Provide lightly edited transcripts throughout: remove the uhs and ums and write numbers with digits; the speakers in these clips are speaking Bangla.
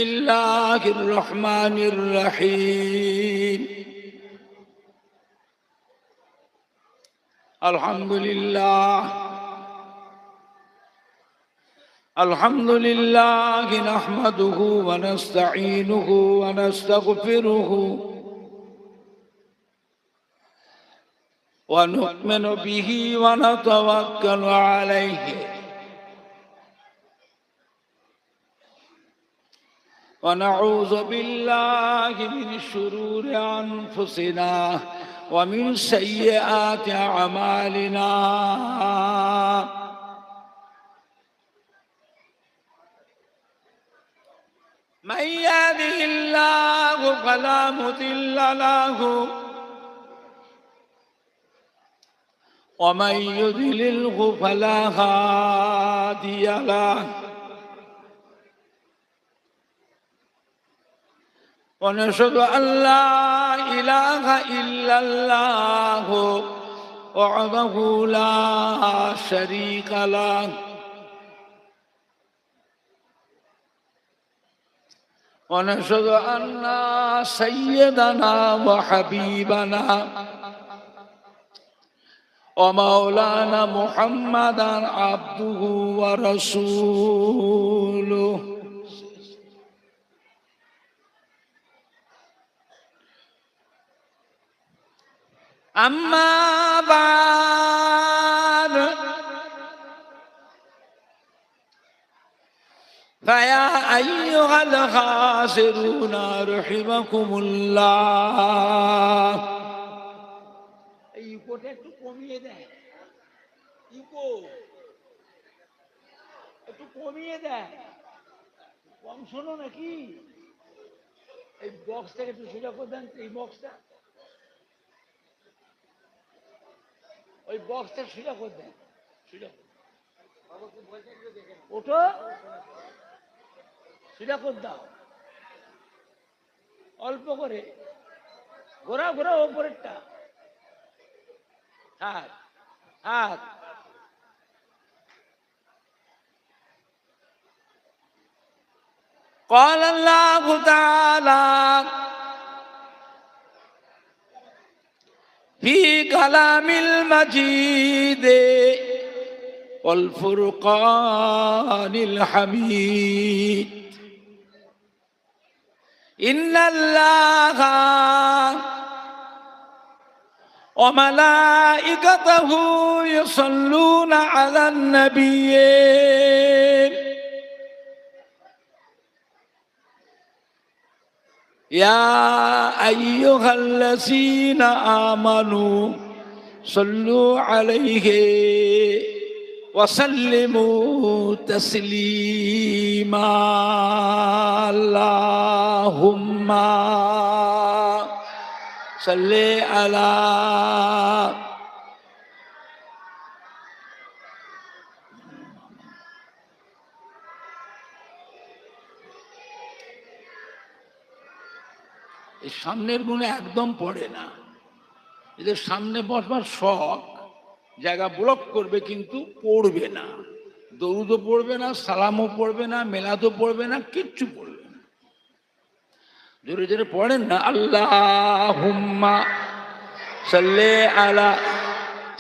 الله الرحمن الرحيم الحمد لله نحمده ونستعينه ونستغفره ونؤمن به ونتوكل عليه ونعوذ بالله من شرور أنفسنا ومن سيئات أعمالنا من يهده الله فلا مضل له ومن يضلله فلا هادي له ونشهد أن لا إله إلا الله وحده لا شريك له ونشهد أن سيدنا وحبيبنا ومولانا محمدا عبده ورسوله أما بعد فيا أيها الخاسرون رحمكم الله ইকোটা একটু কমিয়ে দেয় একটু কমিয়ে দেয় কম শোনো নাকি এই বক্সটাকে একটু সোজা করে দেন এই বক্সটা ওই বক্সটা সোজা করে দেন ওঠো সোজা করে দাও অল্প করে ঘোরা ঘোরা ওপরেরটা হাত হাত قال الله تعالى في كلام المجيد والفرقان الحميد إن الله وملائكته يصلون على النبي يا أيها الذين آمنوا صلوا عليه وسلموا تسليما اللهم صل على সামনের গুণে একদম পড়ে না এদের সামনে বসবার শখ জায়গা ব্লক করবে কিন্তু পড়বে না দরুদও পড়বে না সালামও পড়বে না মেলাদও পড়বে না কিচ্ছু পড়বে না জোরে জোরে পড়েন না আল্লাহুম্মা সাল্লি আলা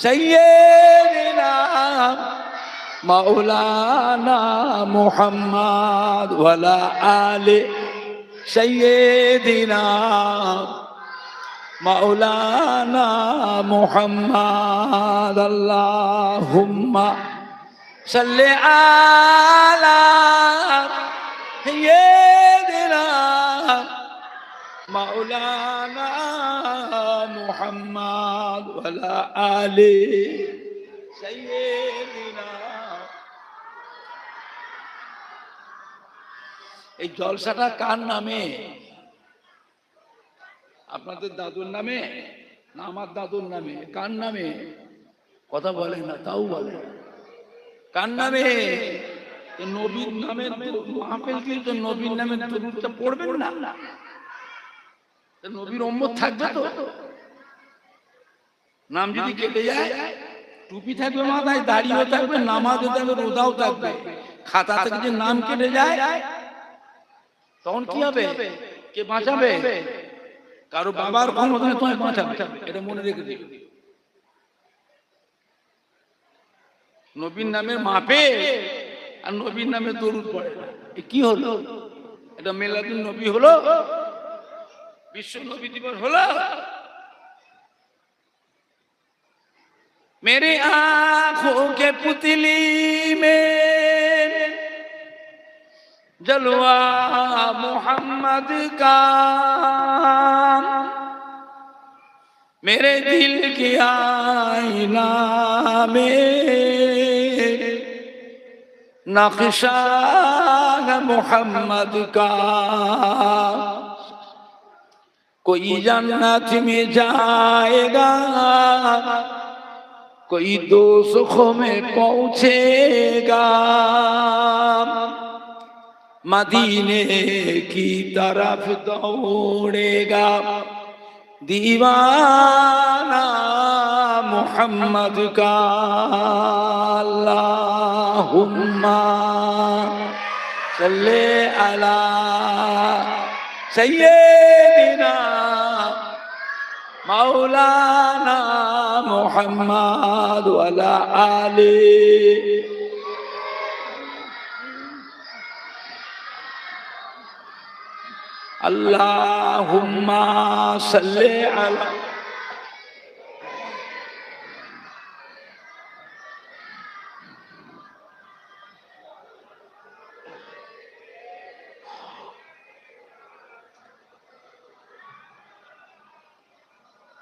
সাইয়্যিদিনা মাওলানা মুহাম্মদ ওয়া আলা আলি سيدنا مولانا محمد اللهم صل على سيدنا مولانا محمد وعلى آل سيدنا এই জলসাটা কার নামে আপনাদের দাদুর নামে না আমার দাদুর নামে কার নামে কথা বলে না তাও বলে কার নামে নবীর নামে মাহফিল কিন্তু নবীর নামে দরুদটা পড়বেন না নবীর উম্মত থাকবে তো নাম যদি কেটে যায় টুপি থাকবে মাথায় দাড়িও থাকবে নামাজও থাকবে রোজাও থাকবে খাতা থেকে যে নাম কেটে যায় তখন কি হবে? কে বাঁচাবে? কারো বাবার ক্ষমতা তোমায় বাঁচাবে, এটা মনে রেখে দিও। নবীর নামের মাপে আর নবীর নামে দরুদ পড়ে না, এ কি হলো? এটা মিলাদুন নবী হলো? বিশ্ব নবী দিবস হলো? मेरी आंखों के पुतली में जलवा मोहम्मद का, मेरे दिल की आईना में नक्शा है मोहम्मद का। कोई जन्नत में जाएगा, कोई दोज़ख में पहुंचेगा, मदीने की तरफ दौड़ेगा दीवाना मोहम्मद का। अल्लाहुम्मा सल्ले अला सय्यिदिना मौलाना मुहम्मद वाला आले। अल्लाहुम्मा सल्ले अला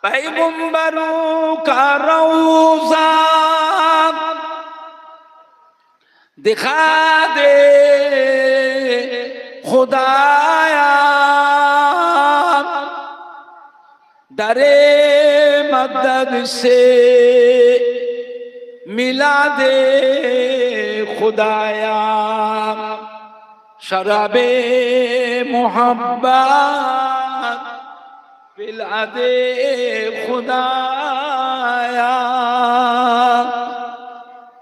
पैगंबरों का रौज़ा दिखा दे खुदाया, दरे मदद से मिला दे खुदाया, शराबे मोहब्बत पिला दे खुदाया।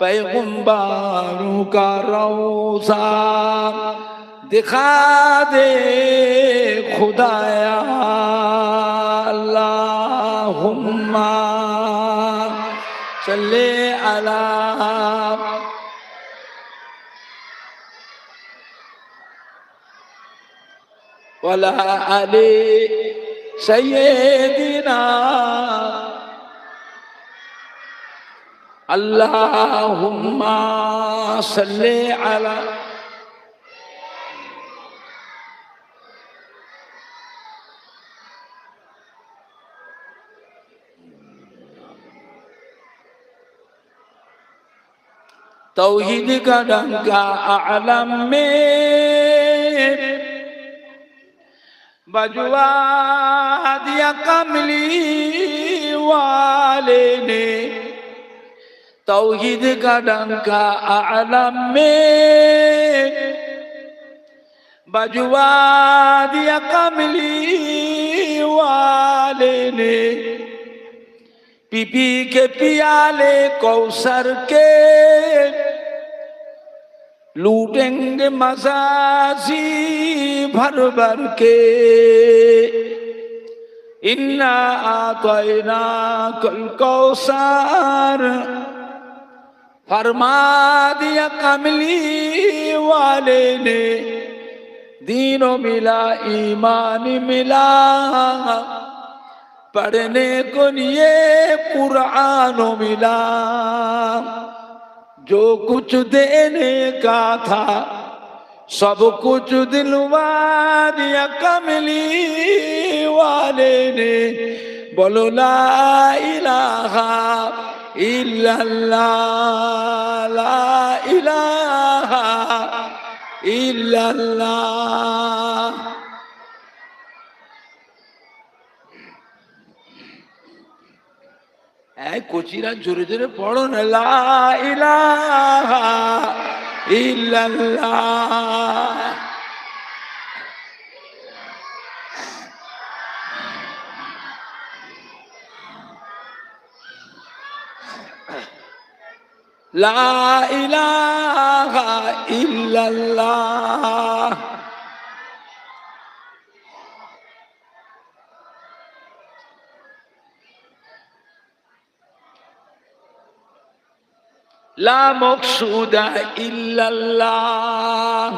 पैगंबरों का रौज़ा दिखा दे खुदाया। अल्लाहुम्मा सल्ले अला वला आले सय्यिदिना। अल्लाहुम्मा सल्ले अला तौहीद का डंका आलम में बजवा दिया कमली वाले ने। तौहीद का डंका आलम में बजवा दिया कमली वाले ने। पी पी के पियाले कौसर के लूटेंगे मज़ाजी भर भर के। इन्ना आतैना कल कौसर फरमा दिया कमली वाले ने। दीनों मिला ईमान मिला, पढ़ने को लिए कुरान मिला। जो कुछ देने का था सब कुछ दिलवा दिया कमली वाले ने। बोलो ला इलाहा इल्लल्लाह, ला इलाहा इल्लल्लाह। कोचिरा जोरे जोरे पढ़ो ना, ला इलाहा इल्लल्लाह। ला इलाहा इल्लल्लाह। লা মকসুদা ইল্লাল্লাহ,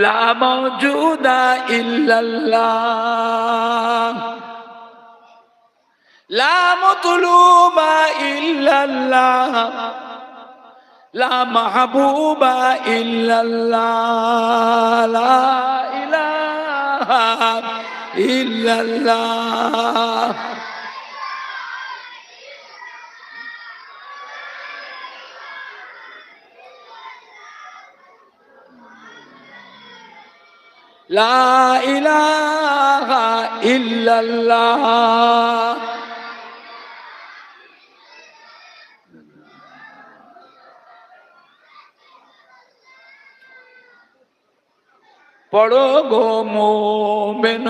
লা মাওজুদা ইল্লাল্লাহ, লা মাতলুবা ইল্লাল্লাহ, লা মাহবুবা ইল্লাল্লাহ, লা ইলাহা ইল্লাল্লাহ। লা ইলাহা ইল্লাল্লাহ। পড়ো গো মোমেনগণ,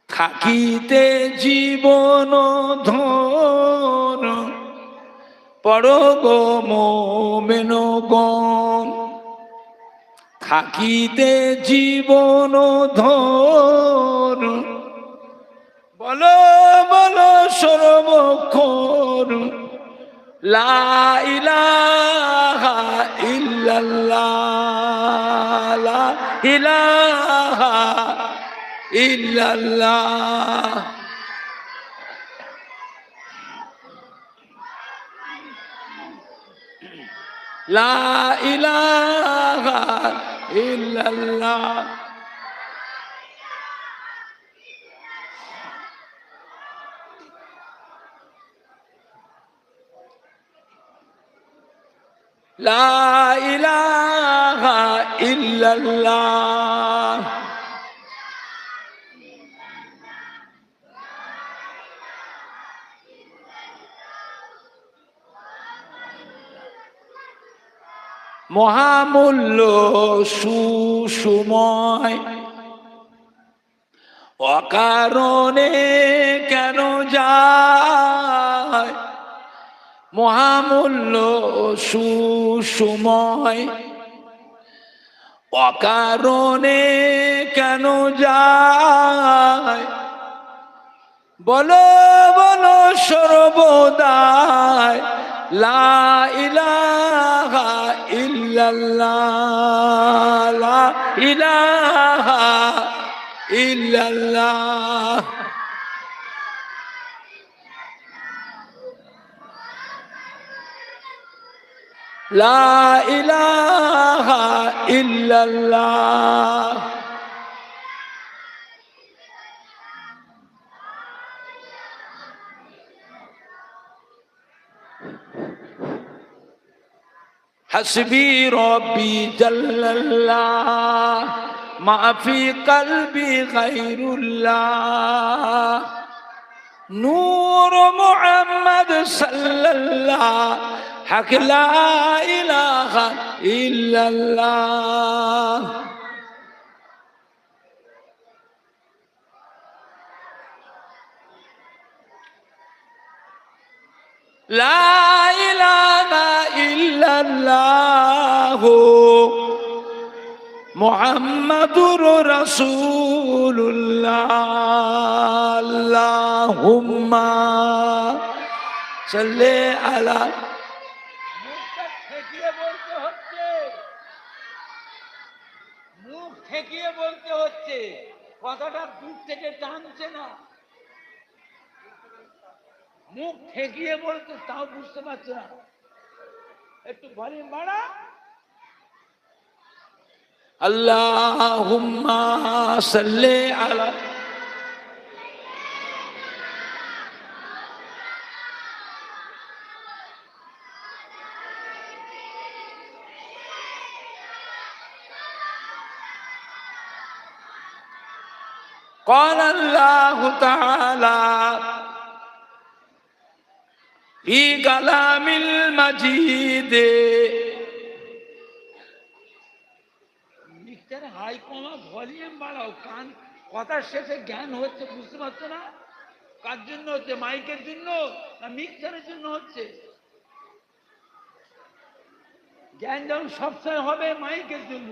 থাকিতে জীবন ধন। পড়ো গো মোমেনগণ, থাকিতে জীবন ধন। বলো বলো সর্বক্ষণ, লা ইলাহা ইল্লাল্লাহ, লা ইলাহা ইল্লাল্লাহ। লা ইলাহা ইল্লাল্লাহ। লা ইলাহা ইল্লাল্লাহ। মহামূল্য সুসময়, অকারণে কেন যায়? মহামূল্য সুসময়, অকারণে কেন যায়? বলো বলো সর্বদাই, লা ইলাহা ইল্লাল্লাহ, লা ইলাহা ইল্লাল্লাহ। লা ইলাহা ইল্লাল্লাহ। হাসবি রব্বি জাল্লাল্লাহ, মা ফি কলবি গায়রুল্লাহ। নূর মুহাম্মদ সাল্লাল্লাহ, হক লা ইলাহা ইল্লাল্লাহ। লা ইলাহা ইল্লাল্লাহ, মুহাম্মাদুর রাসূলুল্লাহ। আল্লাহুম্মা সাল্লি আলা। মুখ ঠেকিয়ে বলতে হচ্ছে, কথাটা দূর থেকে টানছে না। মুখ ঠেকিয়ে বলতে তাও বুঝতে পারছে না, একটু ভলিউম বাড়া। আল্লাহুম্মা সাল্লি আলা। قال الله تعالى في كلام المجيد। মিক্সারে হাই কমা ভলিউম বাড়াও, কান কথার শেষে জ্ঞান হচ্ছে, বুঝতে পারছো না? কার জন্য হচ্ছে? মাইকের জন্য না মিক্সারের জন্য হচ্ছে? জ্ঞান যেমন সবসময় হবে মাইকের জন্য,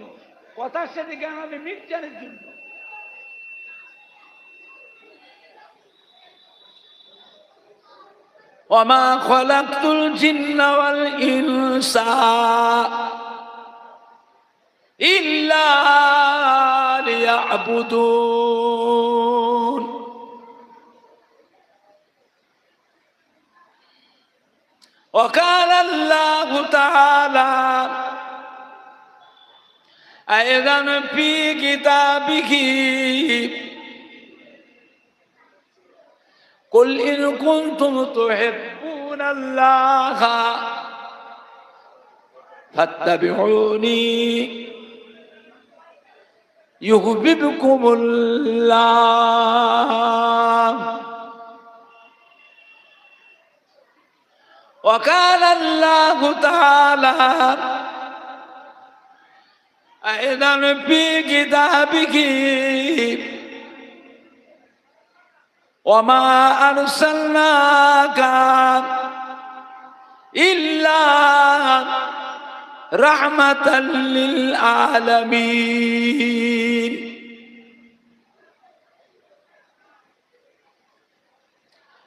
কথার সাথে জ্ঞান হবে মিক্সারের জন্য। ওয়ামা খালাকতুল জিন্না ওয়াল ইনসা ইল্লা লিয়াবুদুন। وقال الله تعالى أيضا في كتابه قل إن كنتم تحبون الله فاتبعوني يحببكم الله وقال الله تعالى أيضا في كتابه وما أرسلناك إلا رحمة للعالمين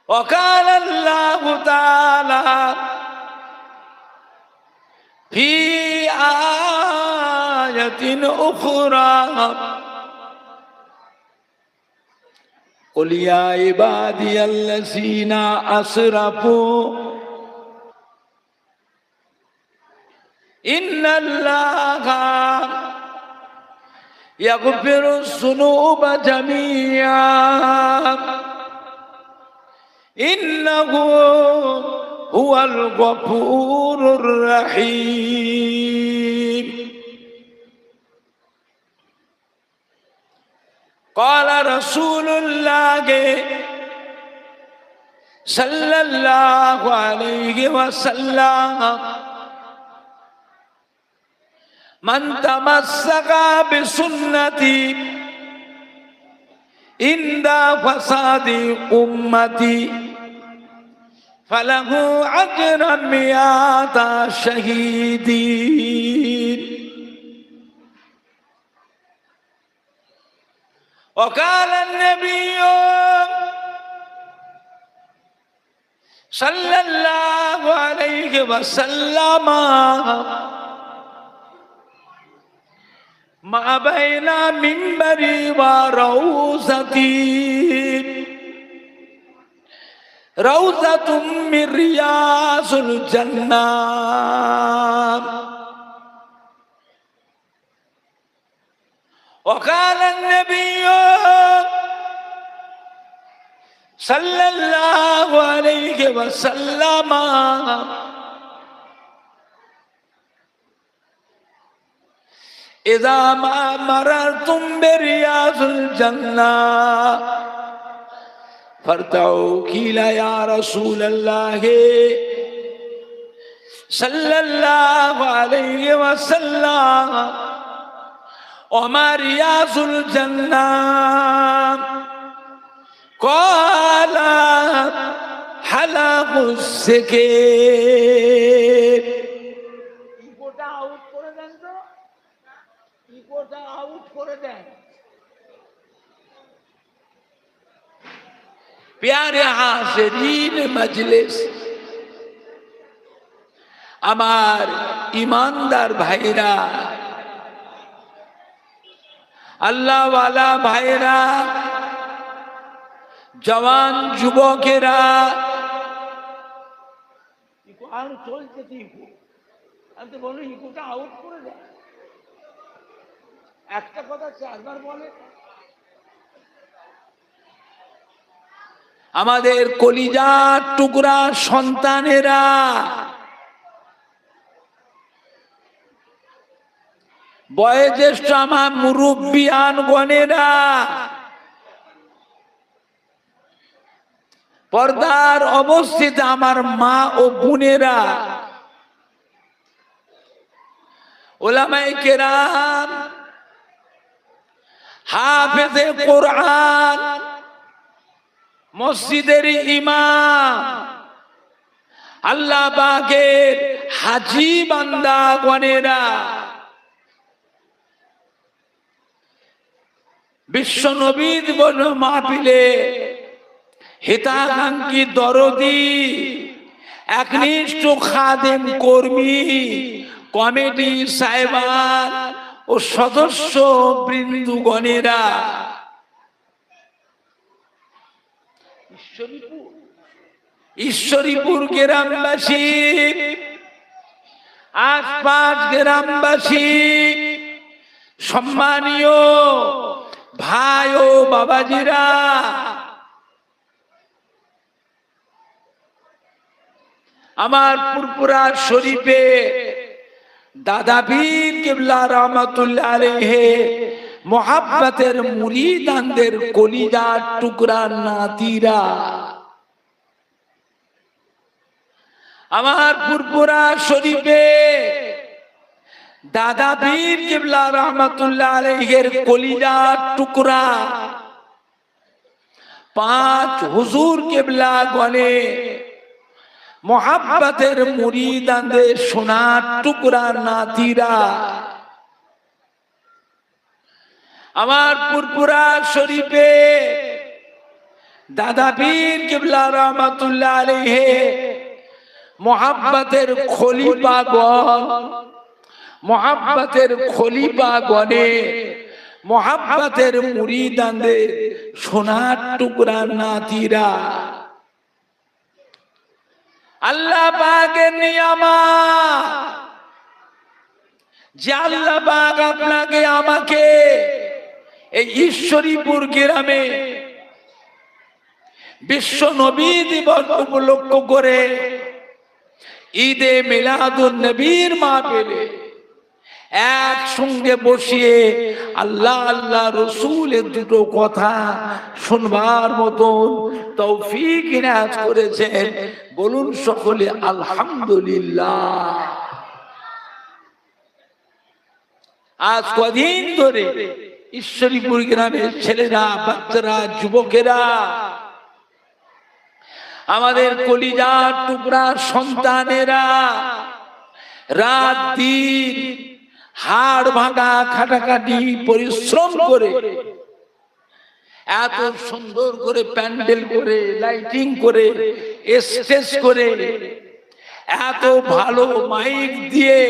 وقال الله تعالى في آية أخرى قل يا عبادي الذين أسرفوا إن الله يغفر الذنوب جميعا إنه هو الغفور الرحيم قال رسول الله صلى الله عليه وسلم من تمسك بسنتي عند فساد أمتي فله أجر 100 شهيدين وقال النبي صلى الله عليه وسلم ما بين منبري وروضتي روضة من رياض الجنة وقال النبي صلى الله عليه وسلم إذا ما مررتم برياض الجنة فارتعوا قيل يا رسول الله صلى الله عليه وسلم وما رياض الجنة قال حلق السكين ইকোটা আউট করে দেন তো ইকোটা আউট করে দেন प्यारे हाज़रीन मजलिस আমার ईमानदार भाईरा আল্লাহ ওয়ালা ভাইরা জওয়ান যুবকেরা ইকো আর চলছে ইকো আমি বলি ইকোটা আউট করে দেয় একটা কথা চারবার বলে আমাদের কলিজার টুকরা সন্তানেরা বয়োজ্যেষ্ঠ আমার মুরব্বিয়ান গণেরা পর্দার অবস্থিত আমার মা ও বোনেরা উলামায়ে কেরাম হাফেজে কোরআন মসজিদের ইমাম আল্লাহ পাকের হাজী বান্দা গণেরা বিশ্ব নবীর মাহফিলে হিতাকাঙ্ক্ষী দরদি একনিষ্ঠ খাদেম কর্মী কমিটি সাহেবান ও সদস্য বৃন্দগণেরা ঈশ্বরীপুর গ্রামবাসী, আশপাশ গ্রামবাসী, সম্মানীয় ভাই ও বাবাজিরা, আমার পুরপুরা শরীফে দাদা পীর কিবলা রহমাতুল্লাহ আলাইহি মোহাব্বতের মুরিদানদের কলিজার টুকরা নাতিরা, আমার পুরপুরা শরীফে দাদা পীর কিবলা রহমাতুল্লাহ আলাইহির কলিজার টুকরা পাঁচ হুজুর কিবলা গণে মোহাব্বতের মুরিদানদের সোনার টুকরা নাতিরা, আমার পুরপুরা শরীফে দাদা পীর কিবলা রহমাতুল্লাহ আলাইহি মোহাব্বতের খলিফাগণ, মোহাব্বতের খলিফাগণে মোহাব্বতের মুরিদানদের সোনার টুকরা নাতিরা, আল্লাহ পাকের নিয়ামত যে আল্লাহ পাক আপনাকে আমাকে এই ঈশ্বরীপুর গ্রামে বিশ্ব নবী দিবস উপলক্ষ করে ঈদে মিলাদুন নবীর মাহফিলে একসঙ্গে বসিয়ে আল্লাহ আল্লাহ রসুলের দুটো কথা শুনবার মতন তৌফিক ইনায়াত করেছেন। বলুন সকলে আলহামদুলিল্লাহ। আজ কদিন ধরে ঈশ্বরীপুর গ্রামের ছেলেরা, বাচ্চারা, যুবকেরা, আমাদের কলিজার টুকরা সন্তানেরা রাত দিন হাড় ভাঙা খাটাখাটি পরিশ্রম করে এত সুন্দর করে প্যান্ডেল করে, লাইটিং করে, স্টেজ করে, এত ভালো মাইক দিয়ে,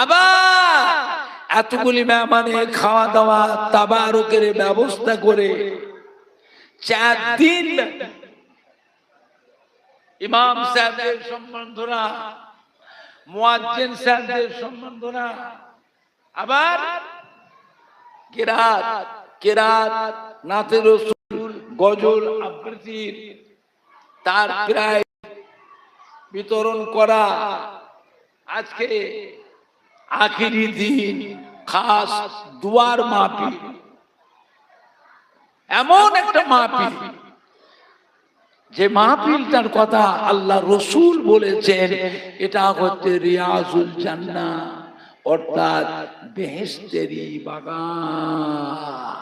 আবার এতগুলি মেহমানে খাওয়া দাওয়া তাবারুকের ব্যবস্থা করে 4 দিন ইমাম সাহেবদের সম্বন্ধনা, মুয়াজ্জিন সাহেবদের সম্বন্ধনা, আবার কেরাত, নাতে রাসূল, গজল আবৃত্তির তার প্রায় বিতরণ করা। আজকে আখিরি দিন খাস দুয়ার মাহফিল, এমন একটা মাহফিল যে মাহফিলটার কথা আল্লাহ রসুল বলেছেন, এটা হচ্ছে রিয়াজুল জান্নাহ, অর্থাৎ বেহেশতেরই বাগান।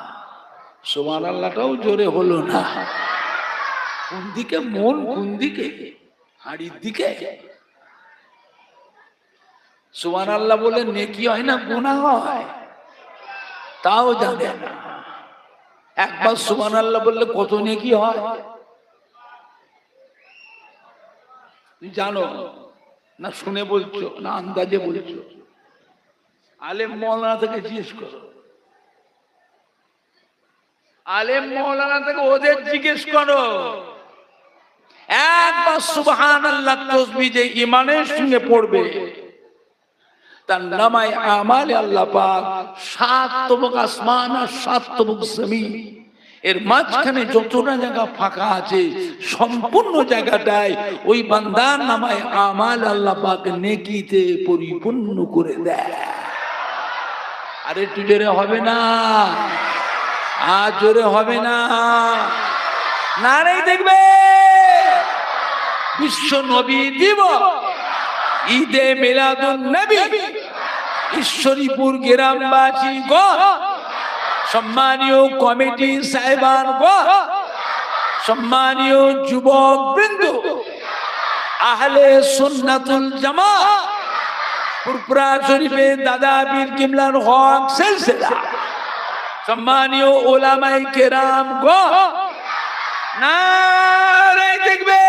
সুবহানাল্লাহটাও জোরে হলো না। কোন দিকে মন, কোন দিকে? হাড়ির দিকে। সুবহানাল্লাহ বলে নেকি হয় না গুনাহ হয়? তাও জানে না। একবার সুবহানাল্লাহ বললে কত নেকি হয় জানো না? শুনে বলছো না আন্দাজে বলছো? আলেম মৌলানা থেকে জিজ্ঞেস করো, আলেম মৌলানা থেকে ওদের জিজ্ঞেস করো। একবার সুবহানাল্লাহ তাসবিহ যে ঈমানের সঙ্গে পড়বে, তার নামায় আমালে আল্লাহ পাক 7 তবক আসমান আর 7 তবক জমিন, এর মাঝখানে যতটা জায়গা ফাঁকা আছে সম্পূর্ণ জায়গাটায় ওই বান্দার নামায় আমাল আল্লাহ পাক নেকিতে পরিপূর্ণ করে দেয়। আর একটু জোরে হবে না? আর জোরে হবে না? নারে দেখবে বিশ্ব নবী দিবস, ঈদে মিলাদুন নবী, ঈশ্বরীপুর গ্রামবাসী গো, সম্মানীয় কমিটি সাহেবান গো, সম্মানীয় যুবক বৃন্দ, আহলে সুন্নাতুল জামাত, পুরপুরা শরীফে দাদা পীর কিবলার হক সিলসিলা, সম্মানীয় উলামায়ে কেরাম গো, নারে দেখবে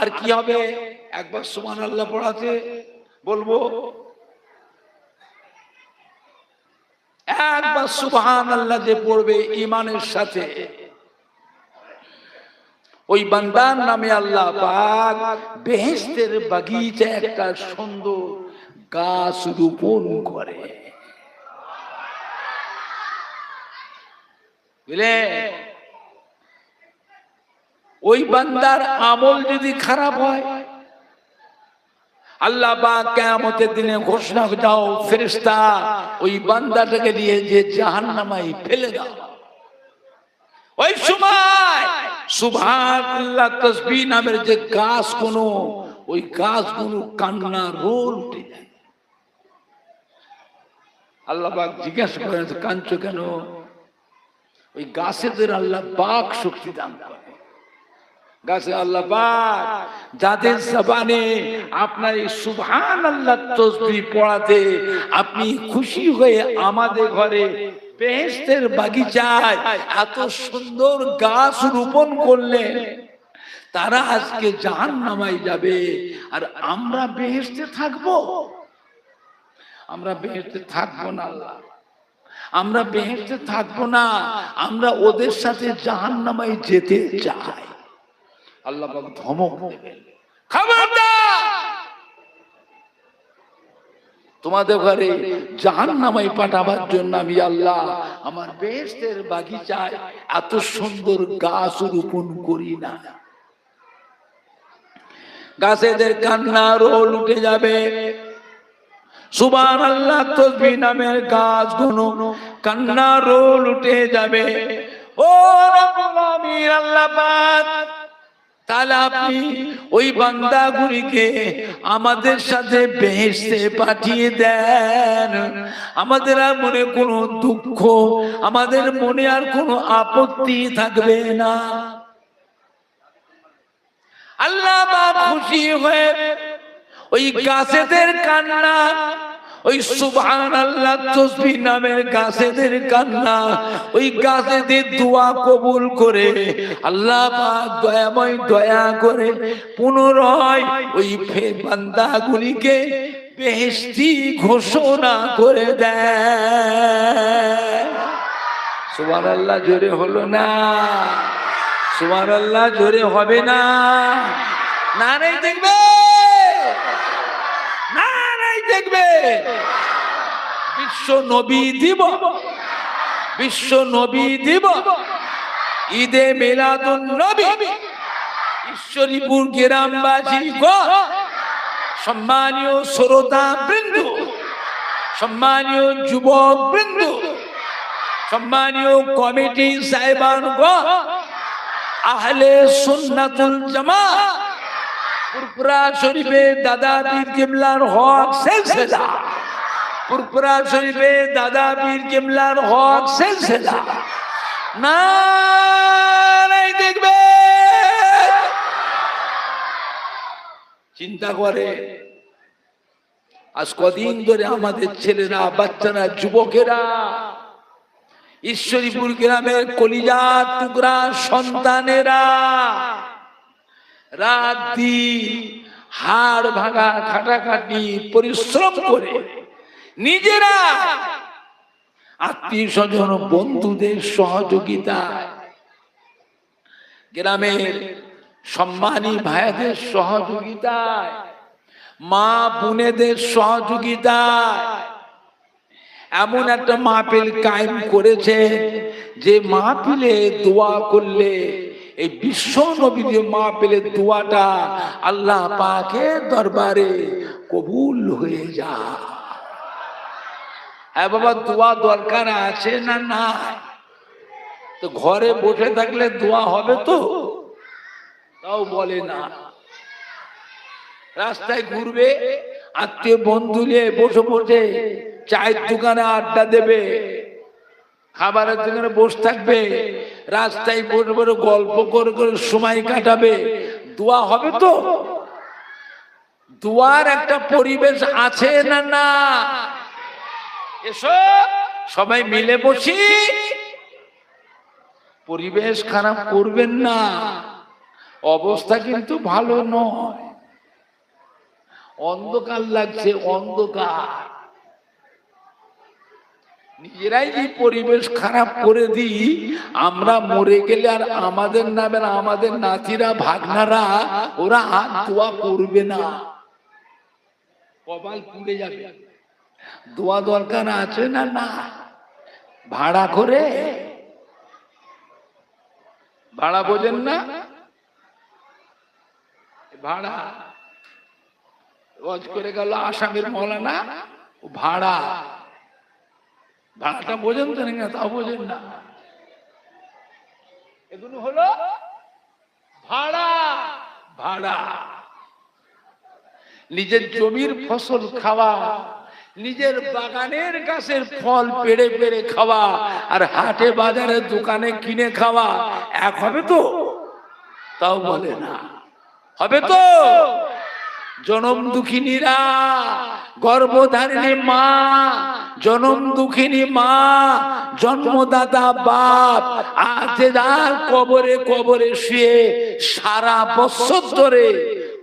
আর কি হবে? একবার সুবহানাল্লাহ পড়াতে বলবো, একবার সুবহানাল্লাহ যে পড়বে ঈমানের সাথে, ওই বান্দার নামে আল্লাহ পাক বেহেশতের বাগিচায় একটা সুন্দর গাছ রোপণ করে। বুঝলে? ওই বান্দার আমল যদি খারাপ হয়, আল্লাহ পাক কিয়ামতের দিনে ঘোষণা দাও, ফেরেশতা ওই বান্দাটাকে নিয়ে যে জাহান্নামায় ফেলে দাও। ওই সময় সুবহানাল্লাহ তাসবিহ নামের যে গাছগুলো, ওই গাছগুলো কান্না রোল উঠে যায়। আল্লাহ পাক জিজ্ঞাসা করেন, কাঁদছো কেন? ওই গাছেদের আল্লাহ পাক শক্তি দান করে। গাছে আল্লাহ পাক যাদের জবানে আপনার এই সুবহানাল্লাহ তাসবিহ পড়াতে আপনি খুশি হয়ে আমাদের ঘরে বেহেশতের বাগিচায় এত সুন্দর গাছ রোপণ করলেন, তারা আজকে জাহান্নামায় যাবে আর আমরা বেহেশতে থাকবো? আমরা বেহেশতে থাকবো না আল্লাহ, আমরা বেহেশতে থাকবো না, আমরা ওদের সাথে জাহান্নামায় যেতে চাই। আল্লাহ পাক ধমক দেবেন, খবরদার, তোমাদের ঘরে জাহান্নামায় পাঠাবার জন্য আমি আল্লাহ আমার বেহেশতের বাগিচায় এত সুন্দর গাছ রোপণ করি না। গাছেদের কান্না রোল উঠে যাবে। সুবহানাল্লাহ তাসবিহ নামের গাছগুলো কান্না রোল উঠে যাবে। ও রব্বুল আলামিন আল্লাহ পাক, তাহলে আপনি ওই বান্দাগুলিকে আমাদের সাথে বেহেশতে পাঠিয়ে দেন, আমাদের আর মনে কোনো দুঃখ, আমাদের মনে আর কোনো আপত্তি থাকবে না। আল্লাহ পাক খুশি হয়ে ওই গাছেদের কান্না, ওই সুবহানাল্লাহ তাসবিহ নামের গাছেদের কান্না, ওই গাছেদের দোয়া কবুল করে আল্লাহ পাক দয়াময় দয়া করে পুনরায় ওই বান্দাগুলিকে বেহেশতি ঘোষণা করে দেয়। সুবহানাল্লাহ জোরে হলো না? সুবহানাল্লাহ জোরে হবে না? নারে দেখবে, নারে দেখবে। বিশ্ব নবী দিবস, বিশ্ব নবী দিবস, ঈদে মিলাদুন নবী, ঈশ্বরীপুর গ্রামবাসী গো, সম্মানীয় শ্রোতা বৃন্দ, সম্মানীয় যুবক বৃন্দ, সম্মানীয় কমিটি সাহেবান গো, আহলে সুন্নাতুল জামাত, পুরপুরা শরীফে দাদা পীর কিবলার হক সিলসিলা, পুরপুরা শরীফে দাদা পীর কিবলার হক সিলসিলা, নারায়ে দেখবে। চিন্তা করে আজ কদিন ধরে আমাদের ছেলেরা, বাচ্চারা, যুবকেরা ঈশ্বরীপুর গ্রামের কলিজা টুকরা সন্তানেরা রাত দিন হাড় ভাঙা খাটাখাটি পরিশ্রম করে নিজেরা আত্মীয় স্বজন বন্ধুদের সহযোগিতায়, গ্রামের সম্মানী ভাইদের সহযোগিতায়, মা বোনেদের সহযোগিতায় এমন একটা মাহফিল কায়েম করেছে যে মাহফিলে দোয়া করলে এই বিশ্ব নবীর মাহফিলের দোয়াটা আল্লাহ পাকের দরবারে কবুল হয়ে যায়। হ্যাঁ বাবা, দোয়া দরকার আছে না? না তো ঘরে বসে থাকলে দোয়া হবে তো? তাও বলে না। রাস্তায় ঘুরবে, আত্মীয় বন্ধু নিয়ে বসে বসে চায়ের দোকানে আড্ডা দেবে, খাবারের দোকানে বসে থাকবে, রাস্তায় বসে বসে গল্প করে করে সময় কাটাবে, দোয়া হবে তো? দোয়ার একটা পরিবেশ আছে না? না। এসো সবাই মিলে বসি, পরিবেশ খারাপ করবেন না। অবস্থা কিন্তু ভালো নয়, অন্ধকার লাগছে, অন্ধকার। নিজেরাই যে পরিবেশ খারাপ করে দিই, আমরা মরে গেলে আর আমাদের নামে আমাদের নাতিরা ভাগনারা ওরা আর দোয়া করবে না, কপাল পুড়ে যাবে। দোয়া দরকার আছে না? না, ভাড়া করে, ভাড়া বোঝেন না? ভাড়া রোজ করে গেল আসামের মৌলানা, ভাড়া, ভাড়াটা বোঝেন তো না? তাও বোঝেন না। এগুলো হলো ভাড়া। ভাড়া নিজের জমির ফসল খাওয়া, নিজের বাগানের গাছের ফল পেড়ে পেড়ে খাওয়া, আর হাটে বাজারে দোকানে কিনে খাওয়া এক হবে তো? তাও বলে না। হবে তো? জনম দুঃখিনীরা, গর্ভধারিণী মা, জনম দুঃখিনী মা, জন্মদাতা বাপ আজ যার কবরে কবরে শুয়ে সারা বছর ধরে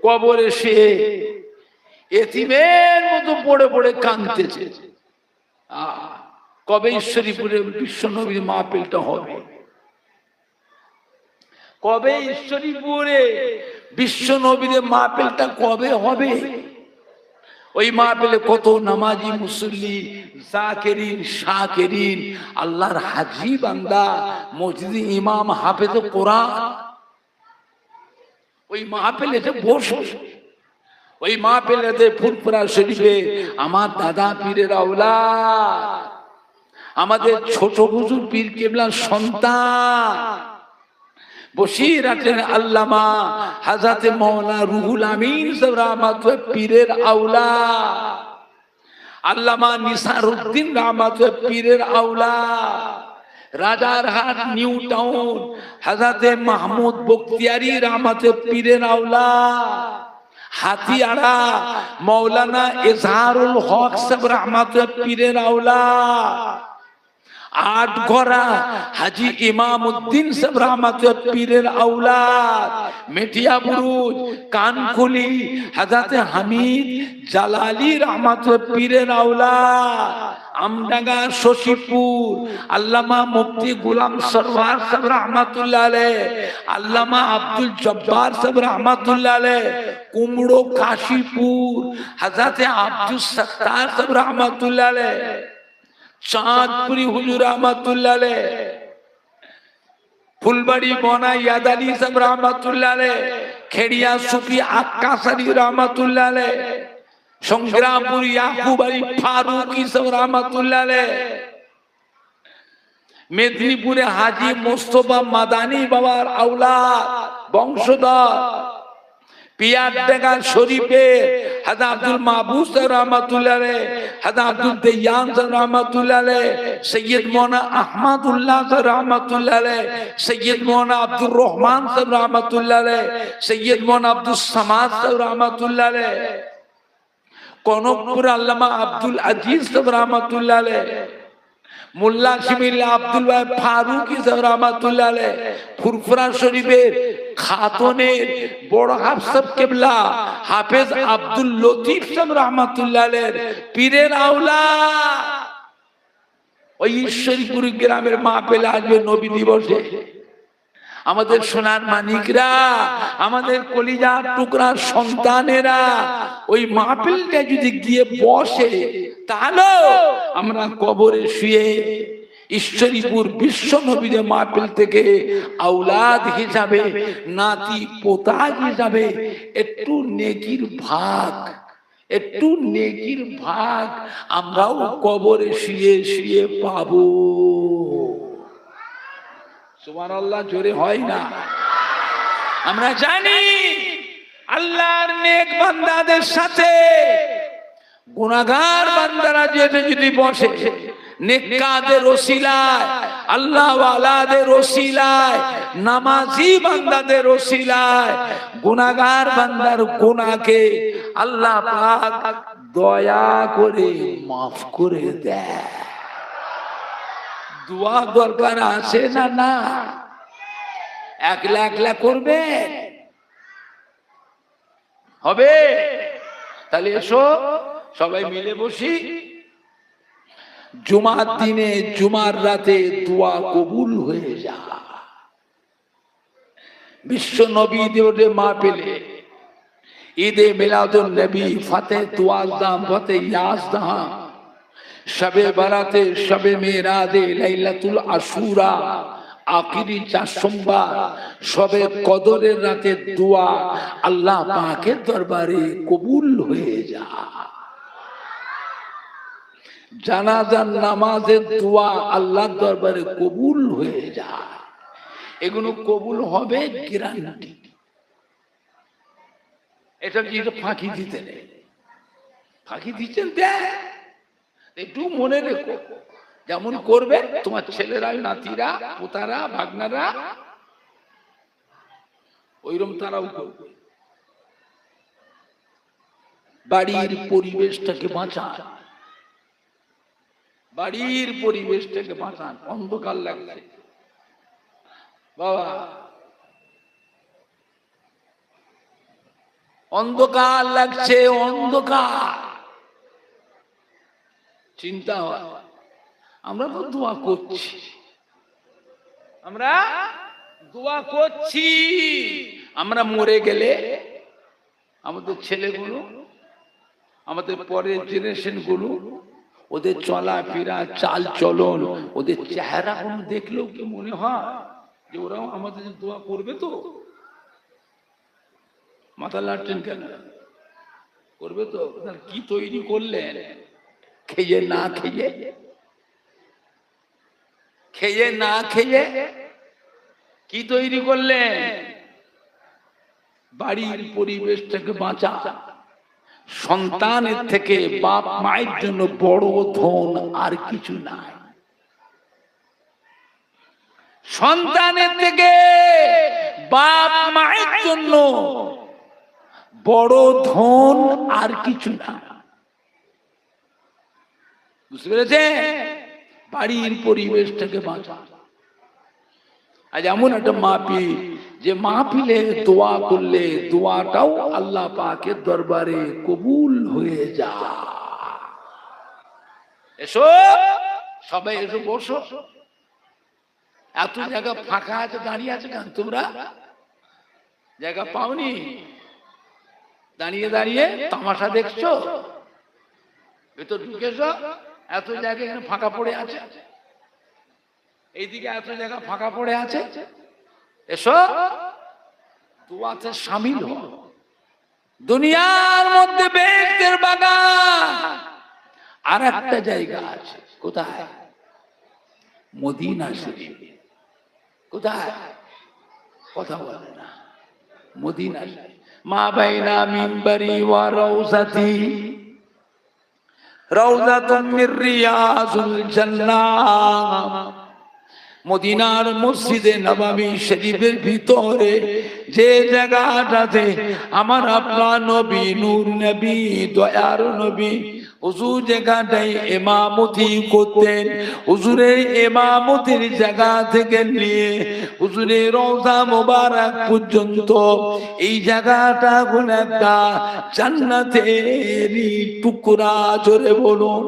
কবরে শুয়ে এতিমের মতো পড়ে পড়ে কাঁদতেছে। কবে ঈশ্বরীপুরে বিশ্ব নবীর মাহফিলটা হবে? কবে ঈশ্বরীপুরে বিশ্ব নবীর মাহফিলটা কবে হবে? ওই মাহফিলে কত নামাজি মুসল্লি, জাকিরিন, শাকিরিন, আল্লাহর হাজী বান্দা, মসজিদে ইমাম, হাফেজ কোরআন ওই মাহফিলে বসে। ওই মাহফিলেতে ফুরফুরা শরীফে আমার দাদা পীরের আওলাদ, আমাদের ছোট হুজুর পীর কেবলার সন্তান বসিরাতের আল্লামা হযরত মাওলানা রুহুল আমিন সাহেব রাহমাতুল্লাহ পীরের আওলাদ, আল্লামা নিসারউদ্দিন রাহমাতুল্লাহ পীরের আওলাদ, রাজারহাট নিউ টাউন হযরত মাহমুদ বখতিয়ারি রাহমাতুল্লাহ পীরের আওলাদ, হাতিয়াড়া মাওলানা ইজহারুল হক সাহেব রাহমাতুল্লাহ পীরের আওলাদ, আটগড়া হাজী ইমামউদ্দিন সাহেব রাহমাতুল্লাহ পীরের আওলাদ, মেটিয়াবুরুজ কানকুলি হযরত হামিদ জালালি রাহমাতুল্লাহ পীরের আওলাদ, আমডাঙ্গা শশীপুর আল্লামা মুফতি গোলাম সরওয়ার সাহেব রাহমাতুল্লাহ আলাইহি, আল্লামা আব্দুল জব্বার সাহেব রাহমাতুল্লাহ আলাইহি, কুমড়ো কাশীপুর হযরত আব্দুল সত্তার সাহেব রাহমাতুল্লাহ আলাইহি, চাঁদপুরি হুজুর রহমাতুল্লাহ আলাইহি, ফুলবাড়ি বনা ইয়াদ আলী সাহেব রহমাতুল্লাহ আলাইহি, খেড়িয়া সুফি আক্কাস আলী রহমাতুল্লাহ আলাইহি, সংগ্রামপুর ইয়াকুব আলী ফারুকি সাহেব রহমাতুল্লাহ আলাইহি, মেদিনীপুরে হাজী মোস্তফা মাদানী বাবার আওলাদ বংশধর, পিয়ারডাঙ্গা শরীফে হযরত আব্দুল মাহবুব সাহেব রাহমাতুল্লাহ আলাইহি, হযরত আব্দুল দেয়ান সাহেব রাহমাতুল্লাহ আলাইহি, সৈয়দ মাওলানা আহমদুল্লাহ সাহেব রাহমাতুল্লাহ আলাইহি, সৈয়দ মাওলানা আব্দুর রহমান সাহেব রাহমাতুল্লাহ আলাইহি, সৈয়দ মাওলানা আব্দুল সামাদ সাহেব রাহমাতুল্লাহ আলাইহি, কনকপুর আল্লামা আব্দুল আজিজ সাহেব রাহমাতুল্লাহ আলাইহি, মোল্লা শিমিল আব্দুল ওয়াহাব ফারুকি সাহেব রাহমাতুল্লাহ আলাইহি, ফুরফুরা শরীফের খাতুনের বড় হাফসাব কেবলা হাফেজ আব্দুল লতিফ সাহেব রাহমাতুল্লাহ আলাইহি পীরের আওলাদ। ওই ঈশ্বরীপুর গ্রামের মাহফিলে আসবে নবী দিবসে। আমাদের সোনার মানিকরা, আমাদের কলিজার টুকরার সন্তানেরা ওই মাহফিলটা যদি গিয়ে বসে, তাহলে আমরা কবরে শুয়ে ঈশ্বরীপুর বিশ্ব নবীর মাহফিল থেকে আওলাদ হিসাবে, নাতি পোতা হিসাবে একটু নেকির ভাগ, একটু নেকির ভাগ আমরাও কবরে শুয়ে শুয়ে পাবো। সুবহানাল্লাহ জোরে হয় না? আমরা জানি আল্লাহর নেক বান্দাদের সাথে গুনাহগার বান্দারা যদি বসে, নেককারদের ওসিলায়, আল্লাহ ওয়ালাদের ওসিলায়, নামাজি বান্দাদের ওসিলায় গুনাহগার বান্দার গুনাহকে আল্লাহ পাক দয়া করে মাফ করে দেয়। দোয়া দরকার আছে না? না একলা একলা করবে হবে? তাহলে এসো সবাই মিলে বসি, জুমার দিনে জুমার রাতে দোয়া কবুল হয়ে যা। বিশ্ব নবী দেওরে মা পেলে ঈদে মিলাদুন নবী, ফাতে দুয়াজদাম, ফাতে ইয়াজদাহ, শবে বারাতে, শবে মেরাজে, লাইলাতুল আশুরা, আখিরি চার সোমবার, শবে কদরের রাতে দোয়া আল্লাহ পাকের দরবারে কবুল হয়ে যা। জানাজার নামাজের দোয়া আল্লাহর দরবারে কবুল হয়ে যা। এগুলো কবুল হবে গ্যারান্টি। এটা কি ফাঁকি দিতে নেই, ফাঁকি দিচ্ছেন একটু মনে রেখো, যেমন করবে তোমার ছেলেরা, নাতিরা, পোতারা, ভাগনারা, ওইরকম তারাও করবে। বাড়ির পরিবেশটাকে বাঁচান, বাড়ির পরিবেশটাকে বাঁচান। অন্ধকার লাগছে বাবা, অন্ধকার লাগছে, অন্ধকার। চিন্তা হয়, আমরা তো দোয়া করছি, আমরা দোয়া করছি, আমরা মরে গেলে আমাদের ছেলেগুলো, আমাদের পরের জেনারেশন গুলো, ওদের চলাফেরা, চাল চলন, ওদের চেহারা দেখলেও কি মনে হয় যে ওরাও আমাদের দোয়া করবে? তো মাথা লাটছেন কেন? করবে তো। কি তৈরি করলেন? খেয়ে না খেয়ে, খেয়ে না খেয়ে কি তৈরি করলেন? বাড়ির পরিবেশটাকে বাঁচা। সন্তানের থেকে বাপ মায়ের জন্য বড় ধন আর কিছু নাই। সন্তানের থেকে বাপ মায়ের জন্য বড় ধন আর কিছু না। বুঝতে পেরেছে? বাড়ির পরিবেশটাকে বাঁচা। আজ এমন একটা মাহফিল, যে মাহফিলে দোয়া করলে দোয়াটাও আল্লাহ পাকের দরবারে কবুল হয়ে যা। এসো সবাই, এসো বসো। এত জায়গা ফাঁকা আছে, দাঁড়িয়ে আছে কেন তোমরা? জায়গা পাওনি? দাঁড়িয়ে দাঁড়িয়ে তামাশা দেখছো? ভেতর ঢুকেছ, এত জায়গা এখানে ফাঁকা পড়ে আছে, এইদিকে এত জায়গা ফাঁকা পড়ে আছে। এসো দোয়াতে শামিল হও। দুনিয়ার মধ্যে বেহেশতের বাগান আর একটা জায়গা আছে। কোথায়? মদিনা শরীফ। কোথায়? কথা বলে না। মদিনা শরীফ। মা বাইনা মিম্বরি ওয়া রাউজাতি রাউজাতুম মির রিয়াজুল জান্নাহ। মদিনার মসজিদে নববী শরীফের ভিতরে যে জায়গাটাতে আমার আপনার নবী, নূর নবী, দয়ার নবী হুজুর জায়গাটাই ইমামতি করতেন। হুজুরের ইমামতির জায়গা থেকে নিয়ে হুজুরের রওজা মোবারক পর্যন্ত এই জায়গাটা কোন একটা জান্নাতেরই টুকরা। জোরে বলুন।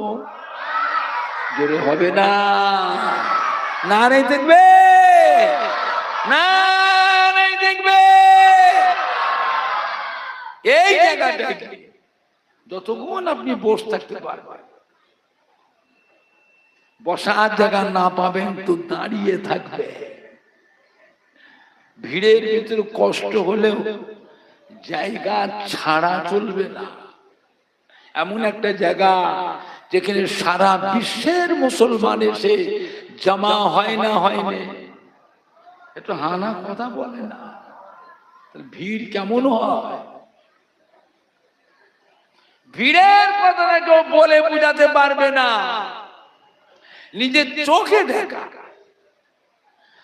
জোরে হবে না? নারে দেখবে, নারে দেখবে। এই জায়গাটা যতক্ষণ আপনি বসে থাকতে পারবেন, বসার জায়গা না পাবেন তো দাঁড়িয়ে থাকবে। ভিড়ের ভিতরে কষ্ট হলেও জায়গা ছাড়া চলবে না। এমন একটা জায়গা যেখানে সারা বিশ্বের মুসলমান এসে জমা হয় না, হয় না। একটু হানা কথা বলে না, ভিড় কেমন হয়? ভিড়ের কথাটা কেউ বলে বোঝাতে পারবে না, নিজের চোখে দেখা।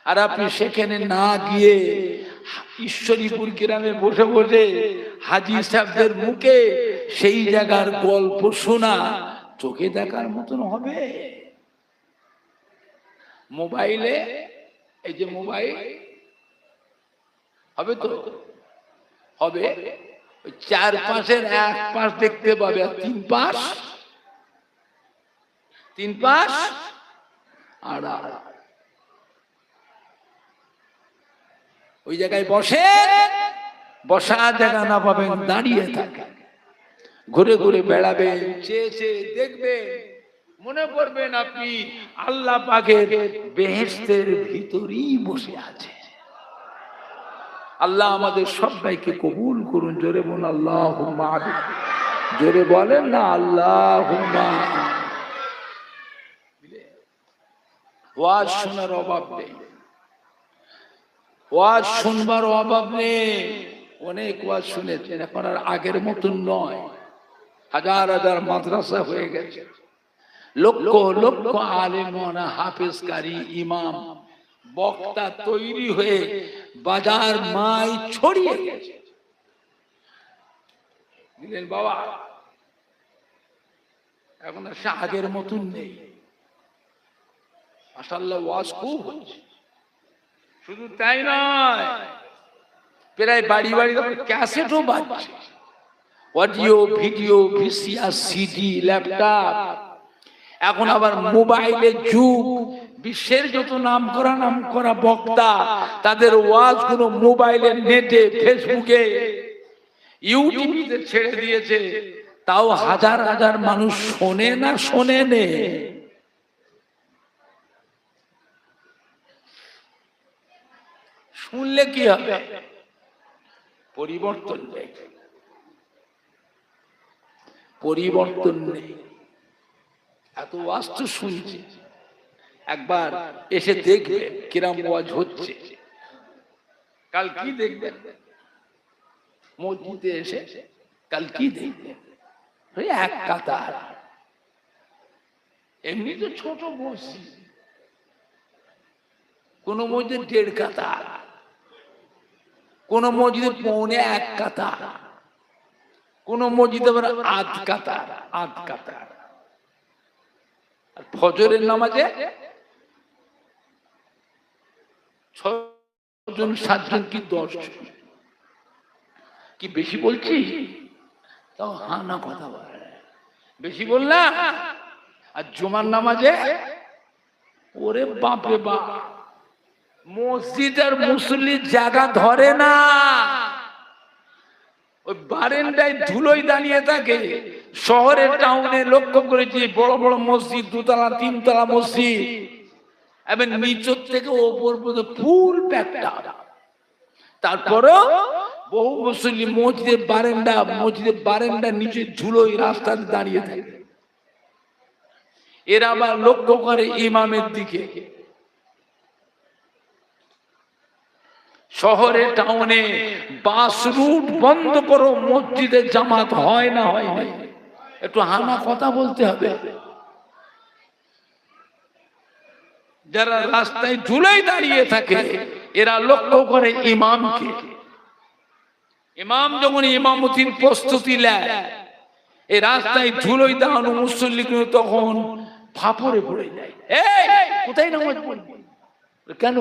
আর আপনি সেখানে না গিয়ে ঈশ্বরীপুর গ্রামে বসে বসে হাজী সাহেবদের মুখে সেই জায়গার গল্প শোনা চোখে দেখার মতন হবে? মোবাইলে, এই যে মোবাইল হবে তো হবে, ওই চার পাশের এক পাশ দেখতে পাবে, আর তিন পাশ আড়াল। ওই জায়গায় বসে, বসার জায়গা না পাবেন দাঁড়িয়ে থাকে, ঘুরে ঘুরে বেড়াবেন, চেয়ে চেয়ে দেখবেন, মনে করবেন আপনি আল্লাহ পাকের বেহেশতের ভিতরেই বসে আছে। আল্লাহ আমাদের সবাইকে কবুল করুন। জোরে বলুন আল্লাহুম্মা আমিন। জোরে বলেন না আল্লাহুম্মা। ওয়াজ শোনার অভাব নেই, ওয়াজ শুনবার অভাব নেই। অনেক ওয়াজ শুনেছেন, এখন আর আগের মতন নয়। হাজার হাজার মাদ্রাসা হয়ে গেছে, লক্ষ লক্ষ আলেমনা, হাফেজ, কারি, ইমাম, বক্তা তৈরি হয়ে বাজার মাই ছড়িয়ে গেছে। বুঝলেন বাবা, এখন আর আগের মতন নেই। মাশাআল্লাহ ওয়াজ খুব হচ্ছে। শুধু তাই নয়, প্রায় বাড়ি বাড়ি ক্যাসেটও বাজছে, audio, video, VCR, CD, laptop, এখন আবার মোবাইলের যুগ। বিশ্বের যত নাম করা বক্তা, তাদের ওয়াজ গুলো মোবাইলের, নেটে, ফেসবুকে, ইউটিউবে ছেড়ে দিয়েছে। তাও হাজার হাজার মানুষ শোনে না, শোনে নে। শুনলে কি হবে? পরিবর্তন নেই, পরিবর্তন নেই। এত ওয়াজ তো শুনছি, একবার এসে দেখবে কিরাম ওয়াজ হচ্ছে। কাল কি দেখবেন মসজিদে এসে, কাল কি দেখবেন ওই এক কাতার। এমনি তো ছোট মসজিদ, কোন মসজিদ 1.5 কাতার, কোন মসজিদে পৌনে 1 কাতার, কোন মসজিদে আবার আধ কাতার। আর ফজরের নামাজে 6 জন 7 জন কি 10 জন, কি বেশি বলছি? তাও হ্যাঁ না কথা বলে, বেশি বললাম। আর জুমার নামাজে ওরে বাপরে বাপ, মসজিদ আর মুসল্লির জায়গা ধরে না। ওই বারান্দায় ধুলোয় দাঁড়িয়ে থাকে। শহরের টাউনে লক্ষ্য করেছি, বড় বড় মসজিদ, 2 তলা 3 তলা মসজিদ, এবং নিচের থেকে ওপর পর্যন্ত ফুল প্যাকটা। তারপরও বহু মুসল্লি মসজিদের বারান্দা নিচে ধুলোয় রাস্তাতে দাঁড়িয়ে থাকে। এরা আবার লক্ষ্য করে ইমামের দিকে। শহরে টাউনে বাস রুট বন্ধ করো, মসজিদে জামাত হয় না, হয় না। একটু হানা কথা বলতে হবে। যারা রাস্তায় ধুলোয় দাঁড়িয়ে থাকে, এরা লক্ষ্য করে ইমামকে। ইমাম যখন ইমামতির প্রস্তুতি নেয়, এই রাস্তায় ধুলোয় দাঁড়ানো মুসল্লি তখন ফাপড়ে পড়ে যায়। এই কোথায় নামাজ পড়বি? কেন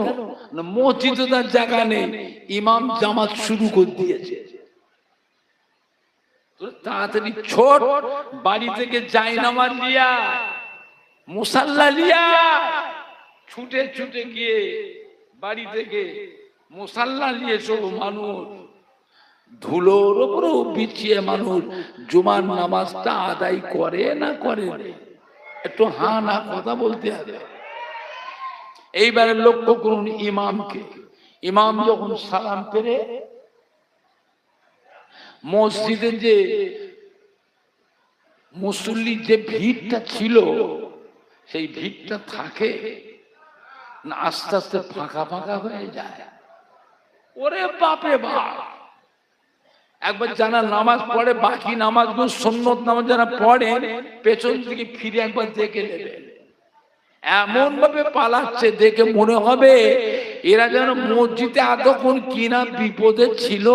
না মসজিদে তার জায়গা নেই, ইমাম জামাত শুরু করে দিয়েছে। তাড়াতাড়ি ছোট বাড়ি থেকে যাই নামাজ লিয়া, মুসাল্লা লিয়া, ছুটে ছুটে গিয়ে বাড়ি থেকে মুসাল্লা নিয়ে সব মানুষ ধুলোর উপরেও বিছিয়ে মানুষ জুমার নামাজটা আদায় করে না করে? একটু হ্যাঁ না কথা বলতে হবে। এইবারে লক্ষ্য করুন ইমামকে। ইমাম যখন সালাম পেরে মসজিদে যে মুসল্লির যে ভিড়টা ছিল, সেই ভিড়টা থাকে না আস্তে আস্তে ফাঁকা ফাঁকা হয়ে যায়। ওরে বাপরে বাপ, একবার যারা নামাজ পড়ে, বাকি নামাজগুলো সুন্নত নামাজ যারা পড়ে, পেছন থেকে ফিরে একবার দেখে নেবে। এমন ভাবে পালাচ্ছে, দেখে মনে হবে এরা যেন মসজিদে এতক্ষণ কিনা বিপদে ছিল।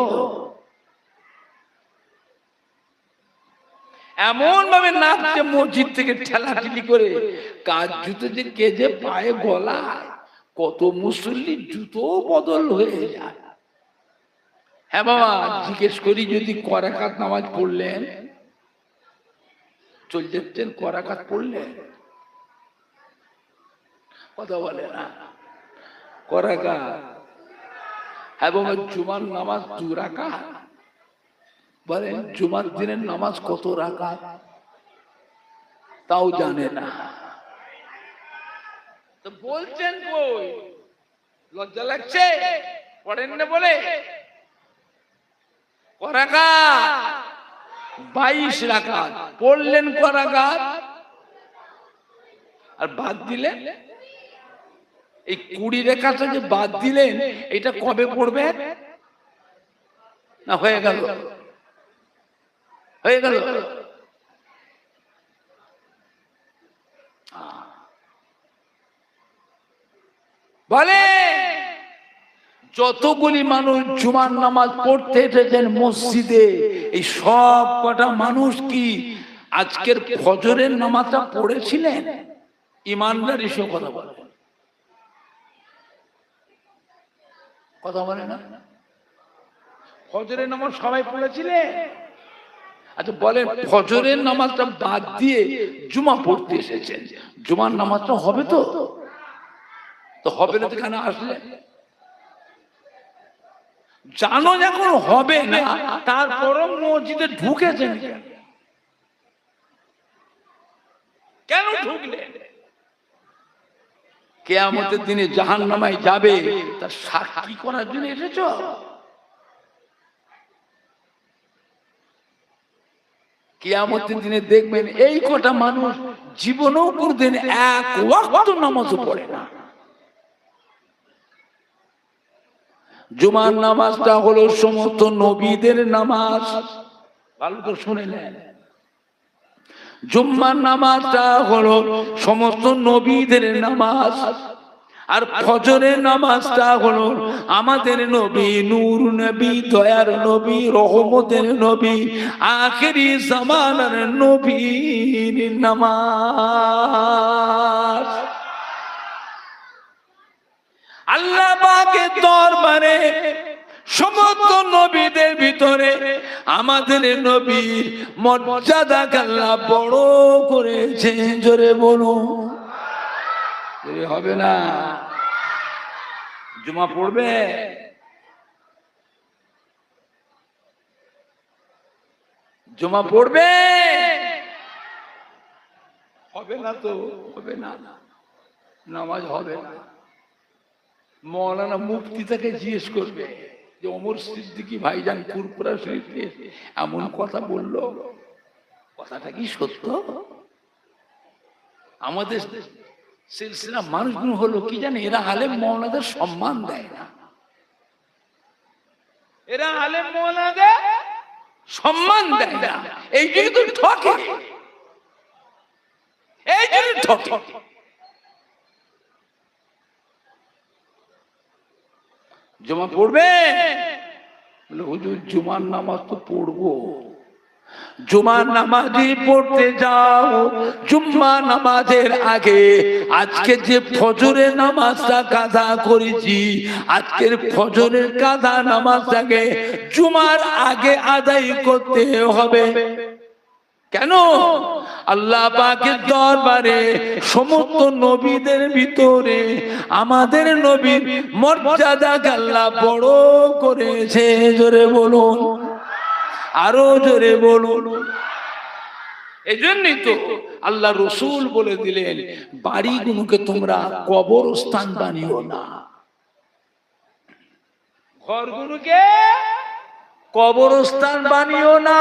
এমন ভাবে নাচছে মসজিদ থেকে ঠেলাঠেলি করে, কাজ জুতো যে কে যে পায়ে গলায়, কত মুসল্লি জুতো বদল হয়ে যায়। হ্যাঁ বাবা, জিজ্ঞেস করি, যদি করাকাত নামাজ পড়লেন, চলে যাচ্ছেন, করাকাত পড়লেন, কথা বলে না, করাকাত। হ্যাঁ বাবা, জুমার নামাজ 2 রাকাত, বলেন জুমার দিনের নামাজ কত রাকাত, তাও জানে না। তো বলছেন কই, লজ্জা লাগছে, পড়েন না বলে। করাকাত 22 রাকাত, পড়লেন করাকাত, আর বাদ দিলেন এই 20 রাকাতটা যে বাদ দিলেন, এটা কবে পড়বে? না হয়ে গেল, হয়ে গেল। বলে যতগুলি মানুষ জুমার নামাজ পড়তে এসেছেন মসজিদে, এই সব কটা মানুষ কি আজকের ফজরের নামাজটা পড়েছিলেন? ইমানদার এসে কথা বলে, কথা বলে না? ফজরের নামাজ সবাই পড়েছিলেন? আচ্ছা বলেন, ফজরের নামাজটা বাদ দিয়ে জুমা পড়তে এসেছেন, জুমার নামাজটা হবে তো? তো হবে না তো কেন আসলে? জানো যখন হবে না, তারপরও মসজিদে ঢুকেছেন কেন? ঢুকলেন? কিয়ামতের দিনে জাহান্নামায় যাবে, তার সাক্ষী করার জন্য এসেছ? কিয়ামতের দিনে দেখবেন এই কটা মানুষ জীবনেও কোনদিন এক ওয়াক্ত নামাজও পড়ে না। জুমার নামাজটা হলো সমস্ত নবীদের নামাজ, ভালো করে শুনে নেন। জুম্মার নামাজটা হলো সমস্ত নবীদের নামাজ, আর ফজরের নামাজটা হলো আমাদের নবী, নূর নবী, দয়ার নবী, রহমতের নবী, আখেরি জামানার নবীর নামাজ। আল্লাহ পাকের দরবারে সমস্ত নবীদের ভিতরে আমাদের নবীর মর্যাদাকে আল্লাহ বড় করেছে। জোরে বলুন, হবে না? জুমা পড়বে? জুমা পড়বে? হবে না তো, হবে না, নামাজ হবে না। মৌলানা মুফতি তাকে জিজ্ঞেস করবে যে ওমর সিদ্দিকী ভাইজান ফুরফুরা শরীফে এমন কথা বললো, কথাটা কি সত্য? আমাদের সিলসিলা মানুষগুলো হলো কি জানে, এরা আলেম মৌলানাদের সম্মান দেয় না, এরা আলেম মৌলানাদের সম্মান দেয় না, এই জন্য তো ঠকে, এই জন্য ঠকে। জুমা পড়বে? বলে হুজুর জুমার নামাজ তো পড়বো। জুমার নামাজই পড়তে যাও, জুম্মা নামাজের আগে আজকে যে ফজরের নামাজটা কাজা করেছি, আজকের ফজরের কাজা নামাজটাকে জুমার আগে আদায় করতে হবে। কেন? আল্লাহ পাকের দরবারে সমস্ত নবীদের ভিতরে আমাদের নবীর মর্যাদাকে আল্লাহ বড় করেছে। জোরে বলুন, আরো জোরে বলুন। এই জন্যই তো আল্লাহ রসুল বলে দিলেন, বাড়িগুলোকে তোমরা কবরস্থান বানিও না, ঘরগুলোকে কবরস্থান বানিও না।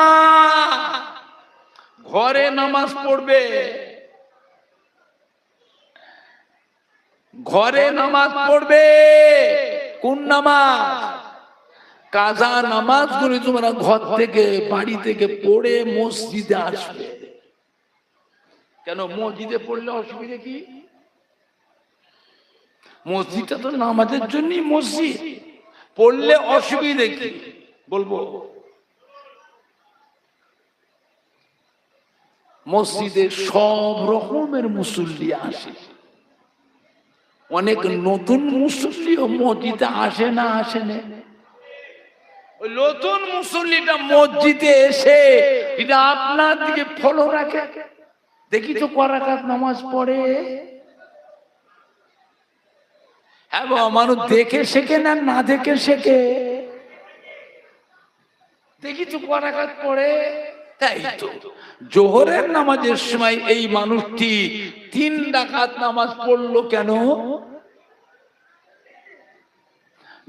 ঘরে নামাজ পড়বে, ঘরে নামাজ পড়বে। কোন নামাজ? কাজা নামাজ গুলি তোমরা ঘর থেকে, বাড়ি থেকে পড়ে মসজিদে আসবে। কেন মসজিদে পড়লে অসুবিধা কি? মসজিদটা তো নামাজের জন্যই মসজিদ, পড়লে অসুবিধা কি বলবো? মসজিদে সব রকমের মুসল্লি আসে, অনেক নতুন মুসল্লিও মসজিদে আসে না, আসে না। ওই নতুন মুসল্লিটা মসজিদে এসে যদি আপনার দিকে ফলো রাখে, দেখি তো ক রাকাত নামাজ পড়ে। হ্যাঁ বাবা, মানুষ দেখে শেখে না, না দেখে শেখে। দেখি তো ক রাকাত পড়ে। তাই তো জোহরের নামাজের সময় এই মানুষটি 3 রাকাত নামাজ পড়লো কেন?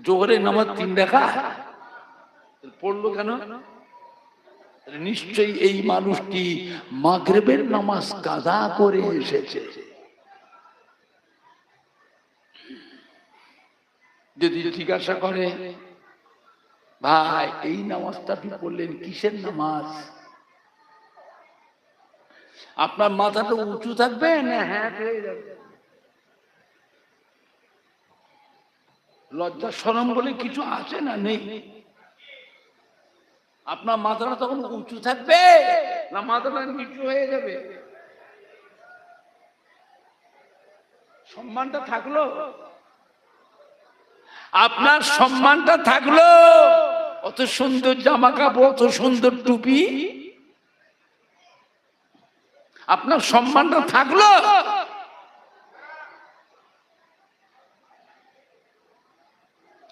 জোহরের নামাজ 3 রাকাত পড়লো কেন? নিশ্চয়ই এই মানুষটি মাগরিবের নামাজ কাজা করে এসেছে। যদি জিজ্ঞাসা করে, ভাই এই নামাজটা আপনি পড়লেন, কিসের নামাজ? আপনার মাথাটা উঁচু থাকবে না হ্যাঁ হয়ে যাবে? লজ্জা শরম বলে কিছু আছে না? নেই। আপনার মাথাটা তখন উঁচু থাকবে না মাথাটা নিচু হয়ে যাবে? সম্মানটা থাকলো, আপনার সম্মানটা থাকলো, অত সুন্দর জামা কাপড়, অত সুন্দর টুপি, আপনার সম্মানটা থাকলো।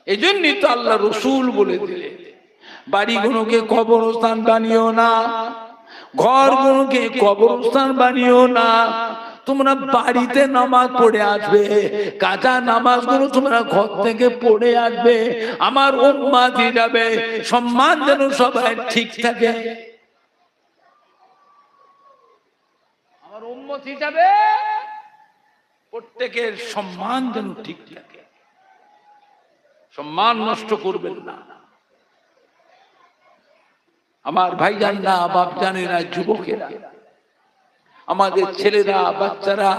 এই জন্যই তো আল্লাহ রসুল বলে দিলে, বাড়িগুলোকে কবরস্থান বানিও না, ঘরগুলোকে কবরস্থান বানিও না। তোমরা বাড়িতে নামাজ পড়ে আসবে, কাজা নামাজগুলো তোমরা ঘর থেকে পড়ে আসবে, আমার উম্মত যাবে, সম্মান যেন সবাই ঠিক থাকে। আমার উম্মত হিসাবে প্রত্যেকের সম্মান যেন ঠিক থাকে, সম্মান নষ্ট করবেন না। আমার ভাইজানরা, বাপজানেরা, যুবকেরা, আমাদের ছেলেরা, বাচ্চারা,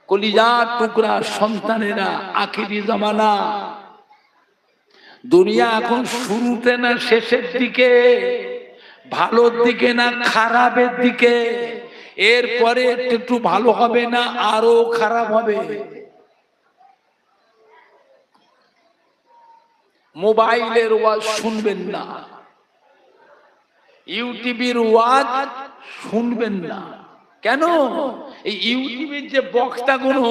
কলিজার টুকরা সন্তানেরা, আখিরি জামানা, দুনিয়া এখন শুরুতে না শেষের দিকে, ভালোর দিকে না খারাপের দিকে, এরপরে একটু ভালো হবে না আরো খারাপ হবে। মোবাইলের ওয়াজ শুনবেন না, ইউটিউবের ওয়াজ শুনবেন না। কেন? এই ইউটিউবের যে বক্তাগুলো,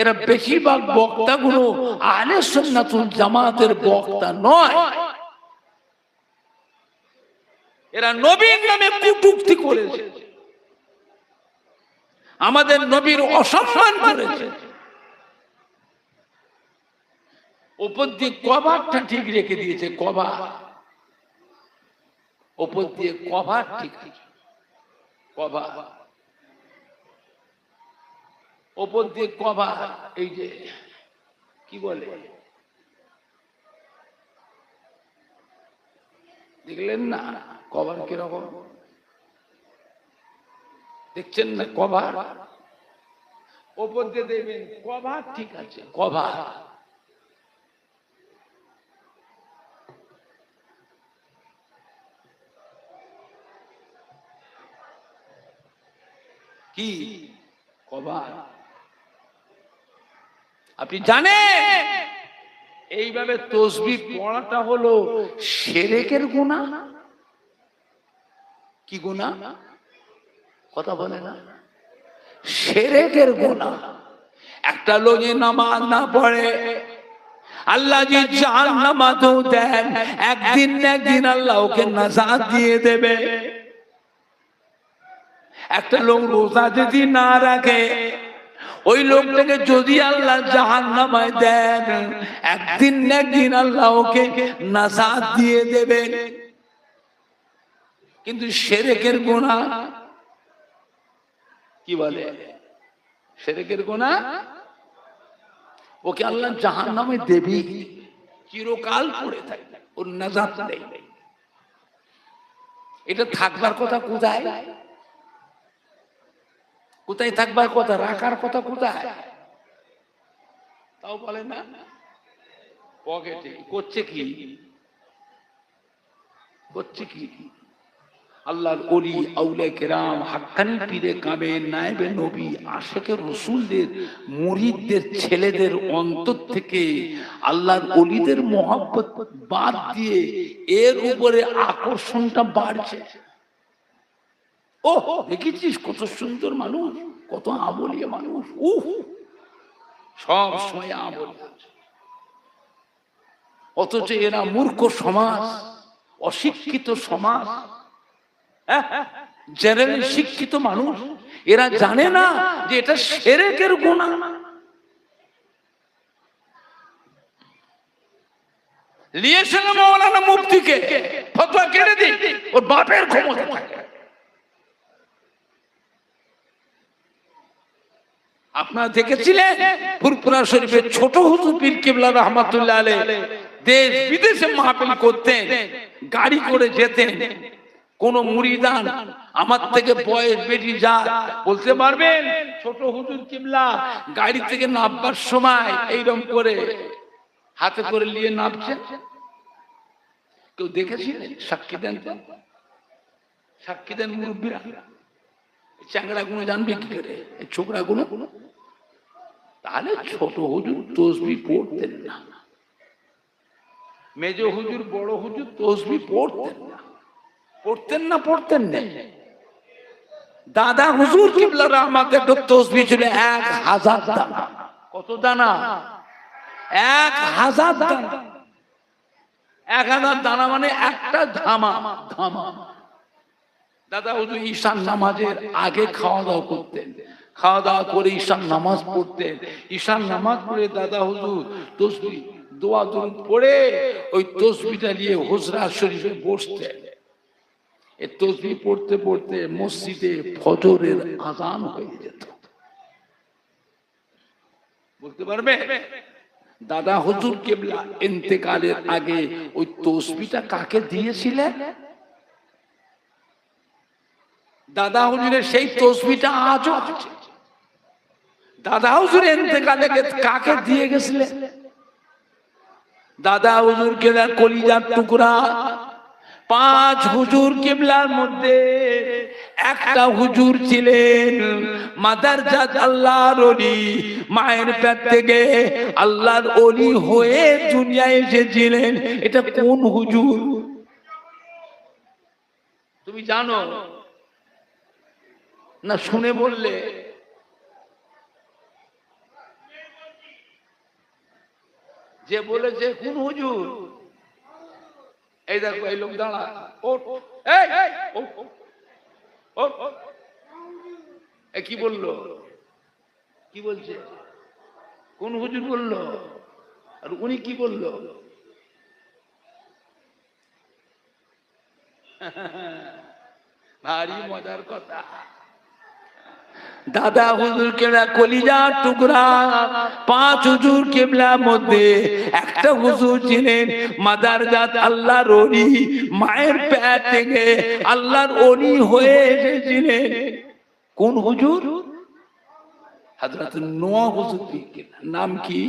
এরা বেশিরভাগ বক্তাগুলো আহলে সুন্নাতুল জামাতের বক্তা নয়। এরা নবীর নামে কটূক্তি করেছে, আমাদের নবীর অসম্মান করেছে। উপর দিয়ে কভারটা ঠিক রেখে দিয়েছে, কভার উপর দিয়ে কভার ঠিক আছে, কভার উপর দিয়ে কভার, এই যে কি বলে দেখলেন না কভার কিরকম দেখছেন না? কভার উপর দিয়ে দেবেন, কভার ঠিক আছে, কভার। কি কভার? আপনি জানেন এইভাবে তাসবিহ পড়াটা হলো শিরকের গুনাহ। কি গুনাহ? কথা বলে না, শিরকের গুনাহ। একটা লোক নামাজ না পড়ে, আল্লাহ যে জাহান্নামেও দেন, একদিন না একদিন আল্লাহ ওকে নাজাত দিয়ে দেবে। একটা লোক রোজা যদি না রাখে, ওই লোকটাকে যদি আল্লাহ জাহান্নামে দেন, একদিন না একদিন আল্লাহ ওকে নাজাত দিয়ে দেবে। কিন্তু শিরকের গুনাহ কি বলে? শিরকের গুনাহ ওকে আল্লাহ জাহান্নামে দেবে, চিরকাল পড়ে থাকবে, ওর নাজাত নেই। এটা থাকবার কথা কোথায়? কোথায় থাকবার কথা? রাখার কথা কোথায়? তাও বলে না, পকেটে। করছে কি? করছে কি? আল্লাহর ওলি আউলিয়া কেরাম হাক্কানি পীরে কাবে নায়েবে নবী আশিকে রাসূলদের মুরিদদের ছেলেদের অন্তর থেকে আল্লাহর ওলিদের মহব্বত বাদ দিয়ে এর উপরে আকর্ষণটা বাড়ছে। ও দেখেছিস কত সুন্দর মানুষ, কত আমলিয়া মানুষ, সব সময় আমলিয়া, অথচ এরা মূর্খ সমাজ, অশিক্ষিত সমাজ, জেনারেল শিক্ষিত মানুষ, এরা জানে না যে এটা শিরকের গুনাহ। লিয়েছিল মাওলানা মুফতিকে ফতোয়া কেড়ে দিই, ওর বাপের ক্ষমতা থাকে। আপনারা দেখেছিলেন ফুরফুরা শরীফের ছোট হুজুর পীর কিবলা রাহমাতুল্লাহ আলাইহি দেশ বিদেশে মাহফিল করতেন, গাড়ি করে যেতেন। কোন মুরিদান আমার থেকে বয়স বেশি যায় বলতে পারবেন ছোট হুজুর কিবলা গাড়ি থেকে নামবার সময় এইরকম করে হাতে করে নিয়ে নামছে? কেউ দেখেছিলেন? সাক্ষী দেন তো, সাক্ষী দেন মুরব্বীরা। চ্যাংড়া গুলো জানবে কি করে, ছোকরা গুলো? তাহলে ছোট হুজুর তসবিহ পড়তেন না, মেজ হুজুর বড় হুজুর তসবিহ পড়তেন না, পড়তেন না, পড়তেন না। দাদা হুজুর কিবলা রহমাতের তসবিহ ছিল 1000 দানা। কত দানা? 1000 দানা। 1000 দানা মানে একটা ধামা। ধামা। দাদা হুজুর ঈশান নামাজের আগে খাওয়া দাওয়া করতেন, খাওয়া দাওয়া করে ঈশান নামাজ পড়তেন। ঈশান নামাজ পড়ে দাদা হুজুর তসবিহ দোয়া দরুদ পড়ে ওই তসবিহটা নিয়ে হুজরা শরীফে বসতেন। এই তসবিহ পড়তে পড়তে মসজিদে ফজরের আযান হয়ে যেত। বলতে পারবে দাদা হুজুর কিবলা ইন্তেকালের আগে ওই তসবিহটা কাকে দিয়েছিলেন? দাদা হুজুরের সেই তসবিহটা আজও আছে। দাদা হুজুর ইন্তেকালে কাকে দিয়ে গেছিলেন? দাদা হুজুর কিবলার কলিজার টুকরা 5 হুজুর কিবলার মধ্যে একটা হুজুর ছিলেন মাদারজাত আল্লাহর ওলি, মায়ের পেট থেকে আল্লাহর ওলি হয়ে দুনিয়ায় এসেছিলেন। এটা কোন হুজুর তুমি জানো না? শুনে বললে? যে বলেছে কোন হুজুর? এই দেখো এই লোক দাঁড়া, কি বললো? কি বলছে? কোন হুজুর বললো? আর উনি কি বললো? ভারী মজার কথা। দাদা হুজুর কিবলা কলিজার টুকরা 5 হুজুর কিবলার মধ্যে একটা হুজুর ছিলেন মাদারজাত আল্লাহর ওলি, মায়ের পেট থেকে আল্লাহর ওলি হয়ে এসেছিলেন। কোন হুজুর? হযরত নোয়া হুজুর। নাম কি?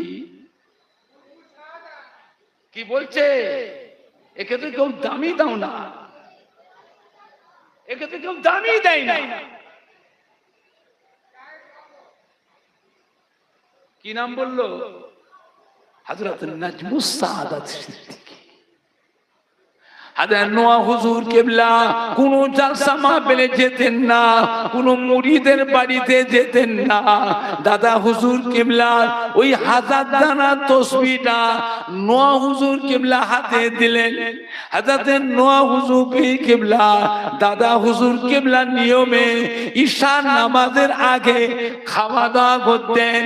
কি বলছে? একে তো কেউ দামি দাও না, একে তো কেউ দামি দেয় না। কি নাম বললো? হযরত নাজমুস সাআদাত সিদ্দিকী। হাজার নোয়া হুজুর কিবলা কোন জালসা মাহফিলে যেতেন না, কোন মুরিদের বাড়িতে যেতেন না। দাদা হুজুর কিবলা ওই 1000 দানা তসবিহটা নোয়া হুজুর কিবলা হাতে দিলেন। হযরত নোয়া হুজুর কিবলা দাদা হুজুর কিবলা নিয়মে ঈশা নামাজের আগে খাওয়া দাওয়া করতেন।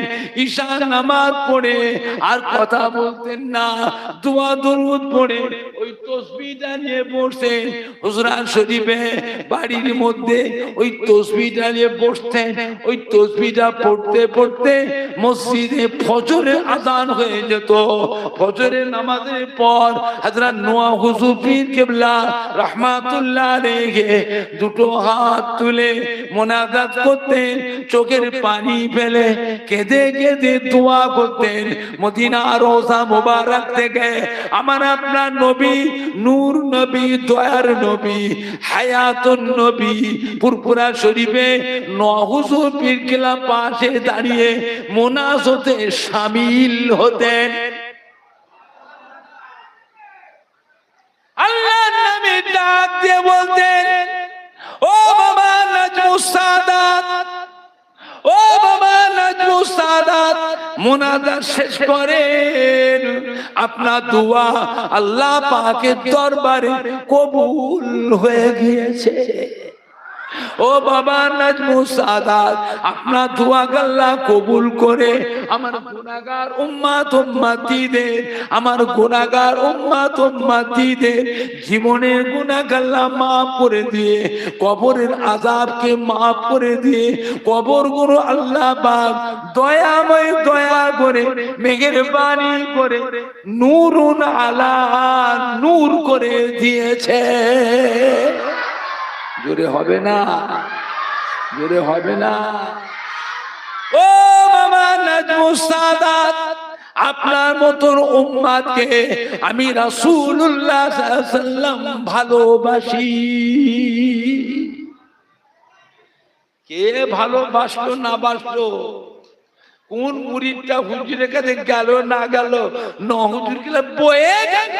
ঈশা নামাজ পড়ে আর কথা বলতেন না, দোয়া দরুদ পড়ে ওই তসবিহটা নিয়ে বসতেন হুজরা শরীফে। বাড়ির মধ্যে ওই তসবিহটা নিয়ে বসতেন। ওই তসবিহটা পড়তে পড়তে মসজিদে ফজরের আযান হয়ে যেত। ফজরের নামাজের পর হযরত নোয়া হুজুর পীর কিবলা রাহমাতুল্লাহ আলাইহি দুটো হাত তুলে মোনাজাত করতেন, চোখের পানি ফেলে কেঁদে কেঁদে দোয়া করতেন। মদিনা রওজা মুবারক থেকে আমার আপনার নবী নূর নবী, দয়ার নবী, হায়াতুন নবী ফুরফুরা শরীফে হুজুর পীর কেবলা পাশে দাঁড়িয়ে মুনাজাতে শামিল হতেন। আল্লাহর নবী ডাক দিয়ে বলতেন, ও বাবা নাজমুস সাদাত, ও বাবা নাজমুস সাদাত, মুনাজাত শেষ করেন, আপনার দোয়া আল্লাহ পাকের দরবারে কবুল হয়ে গিয়েছে। ও বাবা নাজমুস সাদাত, আপনার দোয়া আল্লাহ কবুল করে আমার গুনাহগার উম্মত উম্মতিদের, আমার গুনাহগার উম্মত উম্মতিদের জীবনের গুনাহ আল্লাহ maaf করে দিয়ে, কবরের আযাবকে maaf করে দিয়ে, কবরগুলো আল্লাহ পাক দয়াময় দয়া করে মেহেরবানি করে নূরুন আলা নূর করে দিয়েছে। জোরে হবে না, জোরে হবে না। ও বাবা নাজমুস সাদাত, আপনার মতন উম্মতকে আমি রাসূলুল্লাহ সাল্লাল্লাহু আলাইহি ওয়াসাল্লাম ভালোবাসি। কে ভালোবাসলো না বাসলো, কোন মুরিদটা হুজুরের কাছে গেল না গেল, ন হুজুর গেলে বয়ে গেল,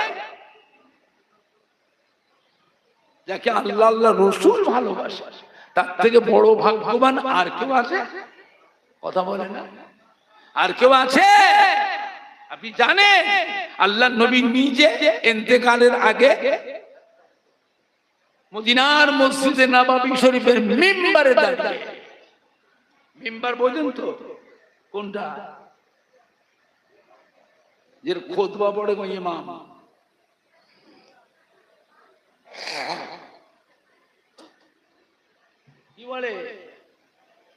যাকে আল্লাহ আল্লাহ রসুল ভালোবাসে তার থেকে বড় ভাগ্যবান আর কেউ আছে? কথা বলে না, আর কেউ আছে? আপনি জানেন আল্লাহ নবী নিজে ইন্তেকালের আগে মদিনার মসজিদে নববী শরীফের মিম্বারে দাঁড়িয়ে, মিম্বার বোঝেন তো কোনটা, যে খুতবা পড়ে কোন ইমাম, কি বলে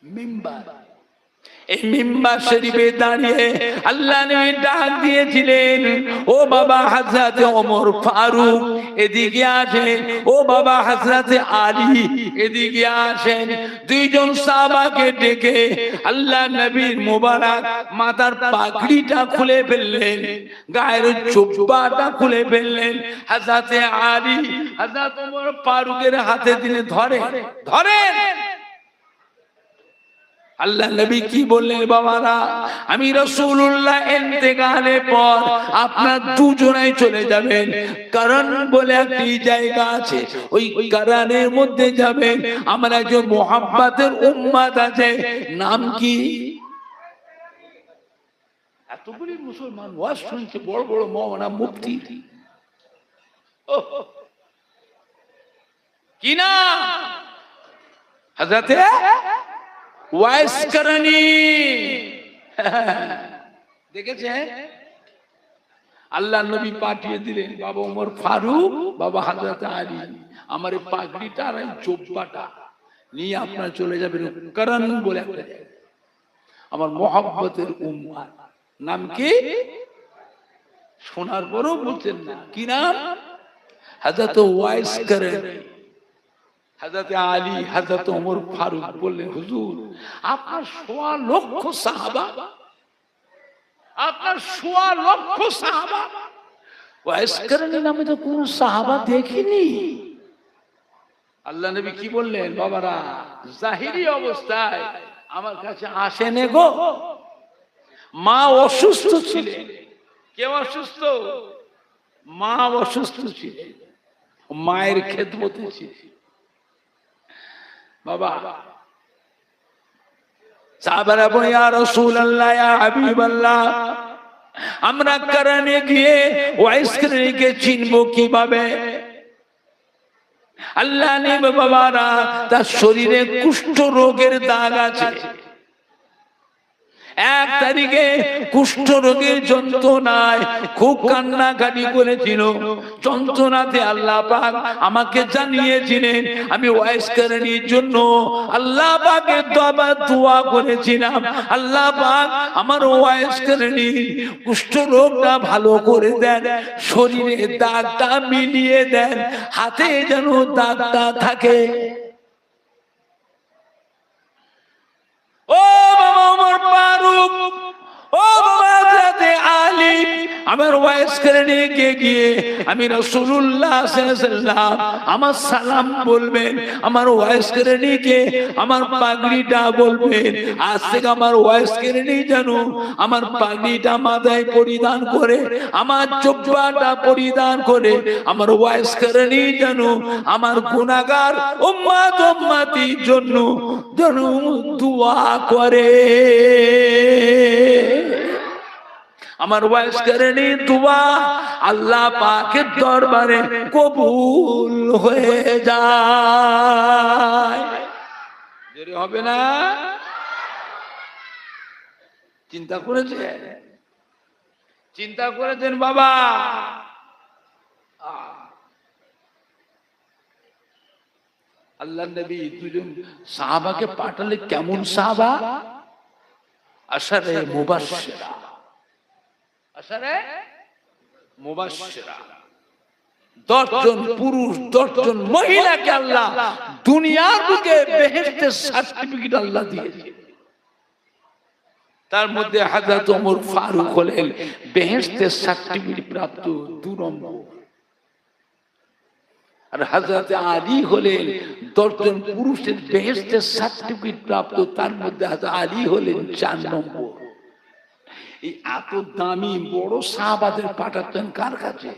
মিম্বার, এই মিম্বার শরীফে দাঁড়িয়ে আল্লাহ নবী ডাক দিয়েছিলেন, ও বাবা হযরত ওমর ফারুক এদিকে আসেন, ও বাবা হযরত আলী এদিকে আসেন। দুইজন সাহাবাকে ডেকে আল্লাহ নবীর মোবারক মাথার পাগড়িটা খুলে ফেললেন, গায়ের জুব্বাটা খুলে ফেললেন। হযরত আলী হযরত ওমর ফারুকের হাতে দিলে ধরে ধরেন। আল্লাহ নবী কি বললেন, বাবারা আমি রাসূলুল্লাহ ইন্তেকালের পর আপনারা দুজনেই চলে যাবেন কারণ বলে একটি জায়গা আছে, ওই কারণের মধ্যে যাবেন। আমার একজন মুহাব্বতের উম্মত আছে, নাম কি? এতগুলি মুসলমান ওয়াজ শুনছে, বড় বড় মাওলানা মুফতি, কি না হযরতে ওয়াইস করনি দেখেছে? আল্লাহ নবী পাঠিয়ে দিলেন বাবা ওমর ফারুক, বাবা হযরত আলী, আমার এই পাগড়িটা আর জুব্বাটা নিয়ে আপনারা চলে যাবেন করন বলে একটা জায়গা, আমার মুহাব্বতের উম্মত। নাম কি? শোনার পরও বলছেন না কি নাম? হযরত ওয়াইস করনি। হযরত আলী হযরত ওমর ফারুক বললেন, হুজুর আপনার ১.৫ লক্ষ সাহাবা, আপনার ১.৫ লক্ষ সাহাবা, ওয়াইস করনি নামে তো কোন সাহাবা দেখিনি। আল্লাহ নবী কি বললেন, বাবারা জাহিরি অবস্থায় আমার কাছে আসেন গো, মা অসুস্থ ছিলেন। কেউ অসুস্থ? মা অসুস্থ ছিলেন, মায়ের খেদমতে ছিলেন। বাবা সাহাবারা বলে, ইয়া রাসূলুল্লাহ, ইয়া হাবিবাল্লাহ, আমরা করনে গিয়ে ওয়াইস করনিকে চিনবো কিভাবে? আল্লাহ নবী বাবারা তার শরীরে কুষ্ঠ রোগের দাগ আছে। ১ তারিখে কুষ্ঠ রোগের যন্ত্রণায় খুব কান্নাকাটি করেছিল। যন্ত্রণাতে আল্লাহ পাক আমাকে জানিয়েছিলেন, আমি ওয়াইস করনির জন্য আল্লাহ পাকের দোয়া করেছিলাম, আল্লাহ পাক আমার ওয়াইস করনির কুষ্ঠ রোগটা ভালো করে দেন, শরীরে দাগটা মিলিয়ে দেন, হাতে যেন দাগটা থাকে। ও বাবা ওমর ফারুক, ও বাবা হযরত আলী, আমার ওয়াইস করে নিয়ে গিয়ে আমি রাসূলুল্লাহ সাল্লাল্লাহু আলাইহি ওয়াসাল্লাম আমার সালাম বলবেন, আমার ওয়াইস করে নিয়ে আমার পাগড়িটা বলবেন। আজ থেকে আমার ওয়াইস করে নিয়ে জানো আমার পাগড়িটা মাথায় পরিধান করে, আমার জুব্বাটা পরিধান করে, আমার ওয়াইস করে নিয়ে জানো আমার গুনাহগার উম্মত উম্মতির জন্য যেন দোয়া করে। আমার ওয়াইস করেনি দোয়া আল্লাহ পাকের দরবারে কবুল হয়ে যায়। দেরি হবে না? চিন্তা করেছেন? চিন্তা করেছেন বাবা? আল্লাহ নবী দুজন সাহাবাকে পাঠালে, কেমন সাহাবা? আশারে মুবাশশিরা, আশারে মুবাশশিরা, 10 জন পুরুষ 10 জন মহিলাকে আল্লাহ দুনিয়ার বুকে বেহেশতের সার্টিফিকেট আল্লাহ দিয়েছে। তার মধ্যে হযরত ওমর ফারুক হলেন বেহেশতের সার্টিফিকেট প্রাপ্ত 2 নম্বর, আর হযরত আলী হলেন 10 জন পুরুষের বেহেশতের সার্টিফিকেট প্রাপ্ত, তার মধ্যে হযরত আলী হলেন 4 নম্বর। এই এত দামি বড় সাহাবাদের পাঠাতেন কার কাছে?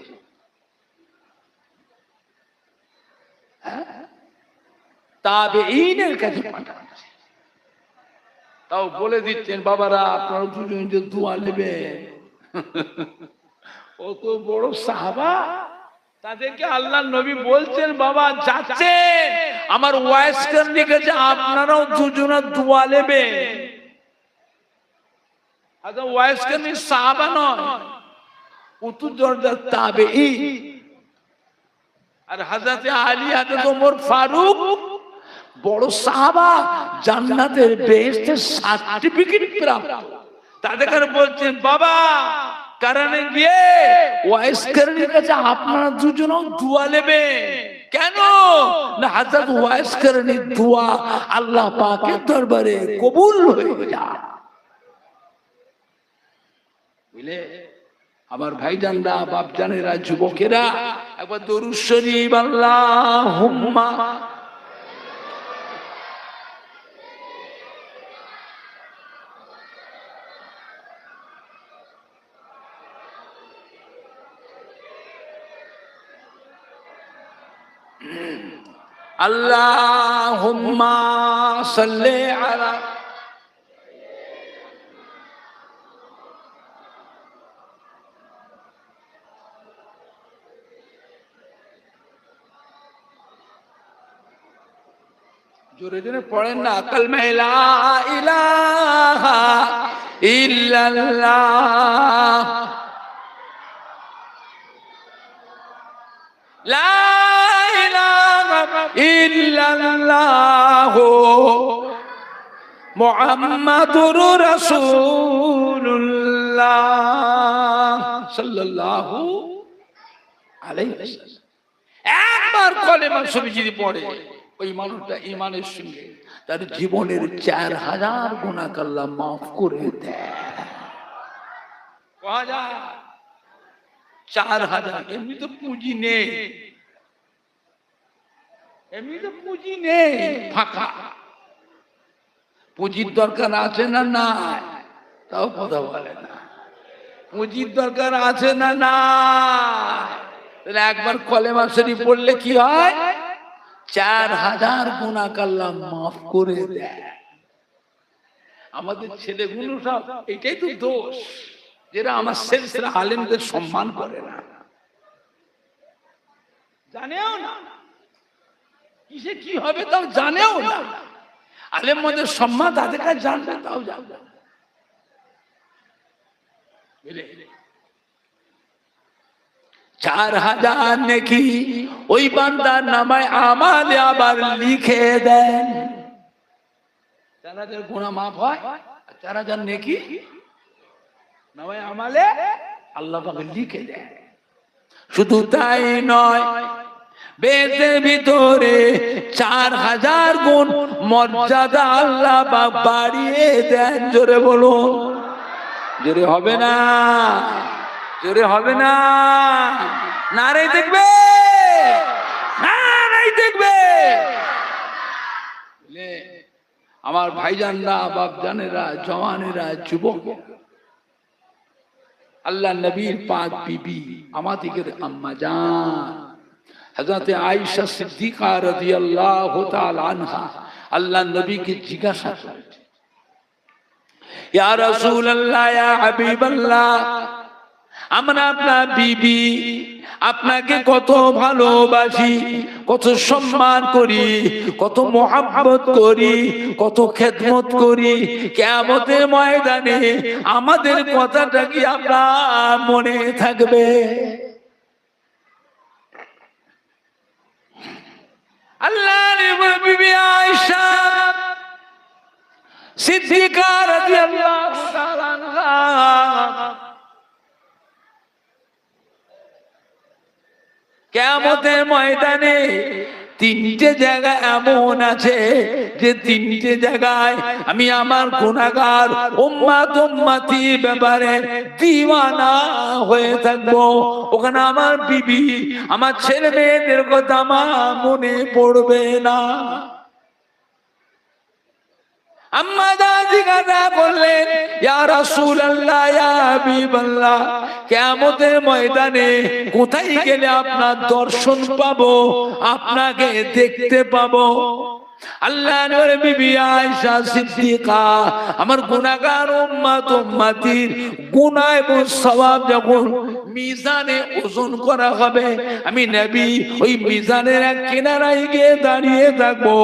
তাবেঈনের কাছে পাঠাতেন। তাও বলে দিচ্ছেন বাবারা আপনারা দুজন যে দোয়া নেবেন, ও তো বড় সাহাবা, তাদেরকে আল্লাহ নবী বলছেন বাবা যাচ্ছেন আমার ওয়াইস করতে গেছে, আপনারাও দুজনে দোয়া নেবেন। আচ্ছা ওয়াইস করনি সাহাবা নয়, ও তো দরজার তাবেঈ। আর হযরত আলী হযরত ওমর ফারুক বড় সাহাবা, জান্নাতের বেহেশতের সার্টিফিকেট প্রাপ্ত। তাদের বলছেন বাবা কারণে গিয়ে ওয়াইস করনির কাছে আপনারা দুজনেও দোয়া নেবেন। কেন না হযরত ওয়াইস করনির দোয়া আল্লাহ পাকের দরবারে কবুল হয়ে যায়। বুঝলে আমার ভাইজানরা, বাপজানেরা, যুবকেরা, একবার দরুদ শরীফ আল্লাহুম্মা আল্লাহুম্মা সাল্লি আলা জোরে জোরে পড়েন না, কালমা লা ইলাহা ইল্লাল্লাহ, লা ইলাহা ইল্লাল্লাহ মুহাম্মাদুর রাসূলুল্লাহ সাল্লাল্লাহু আলাইহি ওয়াসাল্লাম। একবার কলেমা শরীফ যদি পড়ে ওই মানুষটা ঈমানের সঙ্গে তার জীবনের 4000 গুনাহ আল্লাহ মাফ করে দেয়। 4000। এমনি তো পুঁজি নেই, এমনি তো পুঁজি নেই, ফাঁকা। পুঁজির দরকার আছে না নাই? তাও কথা বলে না। পুঁজির দরকার আছে না নাই? তাহলে একবার কলেমা শরীফ পড়লে কি হয়? 4000 গুনাহ আল্লাহ মাফ করে দেয়। আমাদের ছেলেগুলো সব এটাই তো দোষ, যেটা আমার সিলসিলা আলেমদের সম্মান করে না, জানেও না কিসে কি হবে তাও জানেও না। আলেম মদের সম্মান তাদের কাছে জানবে তাও জানবে। 4000 নেকি ওই বান্দার নামায় আমালে আবার লিখে দেন। 4000 গুনাহ মাফ হয়, 4000 নেকি নামায় আমালে আল্লাহ পাক লিখে দেন। শুধু তাই নয়, বেতের ভিতরে 4000 গুণ মর্যাদা আল্লাহ পাক বাড়িয়ে দেন। জোরে বলুন, জোরে হবে না? জোরে হবে না, নারাই দেখবে, নারাই দেখবে। আমার ভাইজানরা, বাপজানেরা, জওয়ানেরা, যুবক, আল্লাহ নবীর পাক বিবি আমাদের আম্মা জান হযরত আয়েশা সিদ্দিকা রাদিয়াল্লাহু তাআলা আনহা আল্লাহ নবীকে জিজ্ঞাসা করেছে, ইয়া রাসূলুল্লাহ, ইয়া হাবিবাল্লাহ, আমরা আপনার বিবি, আপনাকে কত ভালোবাসি, কত সম্মান করি, কত মহব্বত করি, কত খেদমত করি, কিয়ামতের ময়দানে আমাদের কথাটা কি আপনার মনে থাকবে? আল্লাহর বিবি আয়েশা সিদ্দিকা রাদিয়াল্লাহু তাআলা আনহা কিয়ামতের ময়দানে তিনটে জায়গা এমন আছে যে তিনটে জায়গায় আমি আমার গুনাহগার উম্মতি ব্যাপারে দিওয়ানা হয়ে থাকবো। ওখানে আমার বিবি, আমার ছেলে মেয়েদের কথা আমার মনে পড়বে না। আম্মা জিজ্ঞাসা করলেন, ইয়া রাসূলুল্লাহ, ইয়া হাবিবাল্লাহ, কিয়ামতের ময়দানে কোথায় গেলে আপনার দর্শন পাবো, আপনাকে দেখতে পাবো? আল্লাহর বিবি আয়েশা সিদ্দিকা আমার গুনাহগার উম্মতির গুনাহ এবং সওয়াব যখন মিজানে ওজন করা হবে, আমি নবী ওই মিজানের এক কিনারায় গিয়ে দাঁড়িয়ে থাকবো,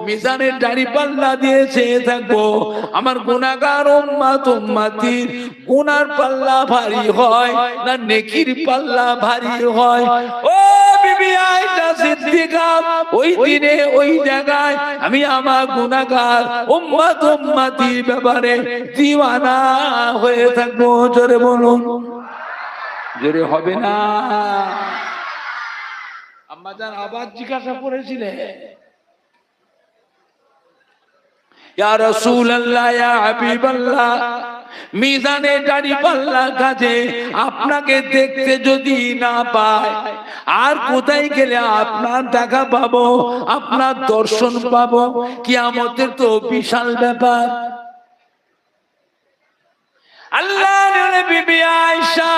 মিজানের দাড়ি পাল্লা দিয়ে চেয়ে থাকবো। আমার গুনাহগার উম্মতির গুনার পাল্লা ভারী হয় না নেকির পাল্লা ভারী হয়? ও বিবি আয়েশা সিদ্দিকা, ওই দিনে ওই জায়গায় আমি আমার গুনাহগার উম্মতির ব্যাপারে দিওয়ানা হয়ে থাকবো। জোরে বলুন, জোরে হবে না? আম্মা জান আবার জিজ্ঞাসা করেছিলেন, ইয়া রাসূলুল্লাহ, ইয়া হাবিবাল্লাহ, মিজানে দাড়ি পাল্লার কাছে আপনাকে দেখতে যদি না পায়, আর কোথায় গেলে আপনার দেখা পাবো, আপনার দর্শন পাবো? কিয়ামতের তো বিশাল ব্যাপার। আল্লাহর বিবি আয়েশা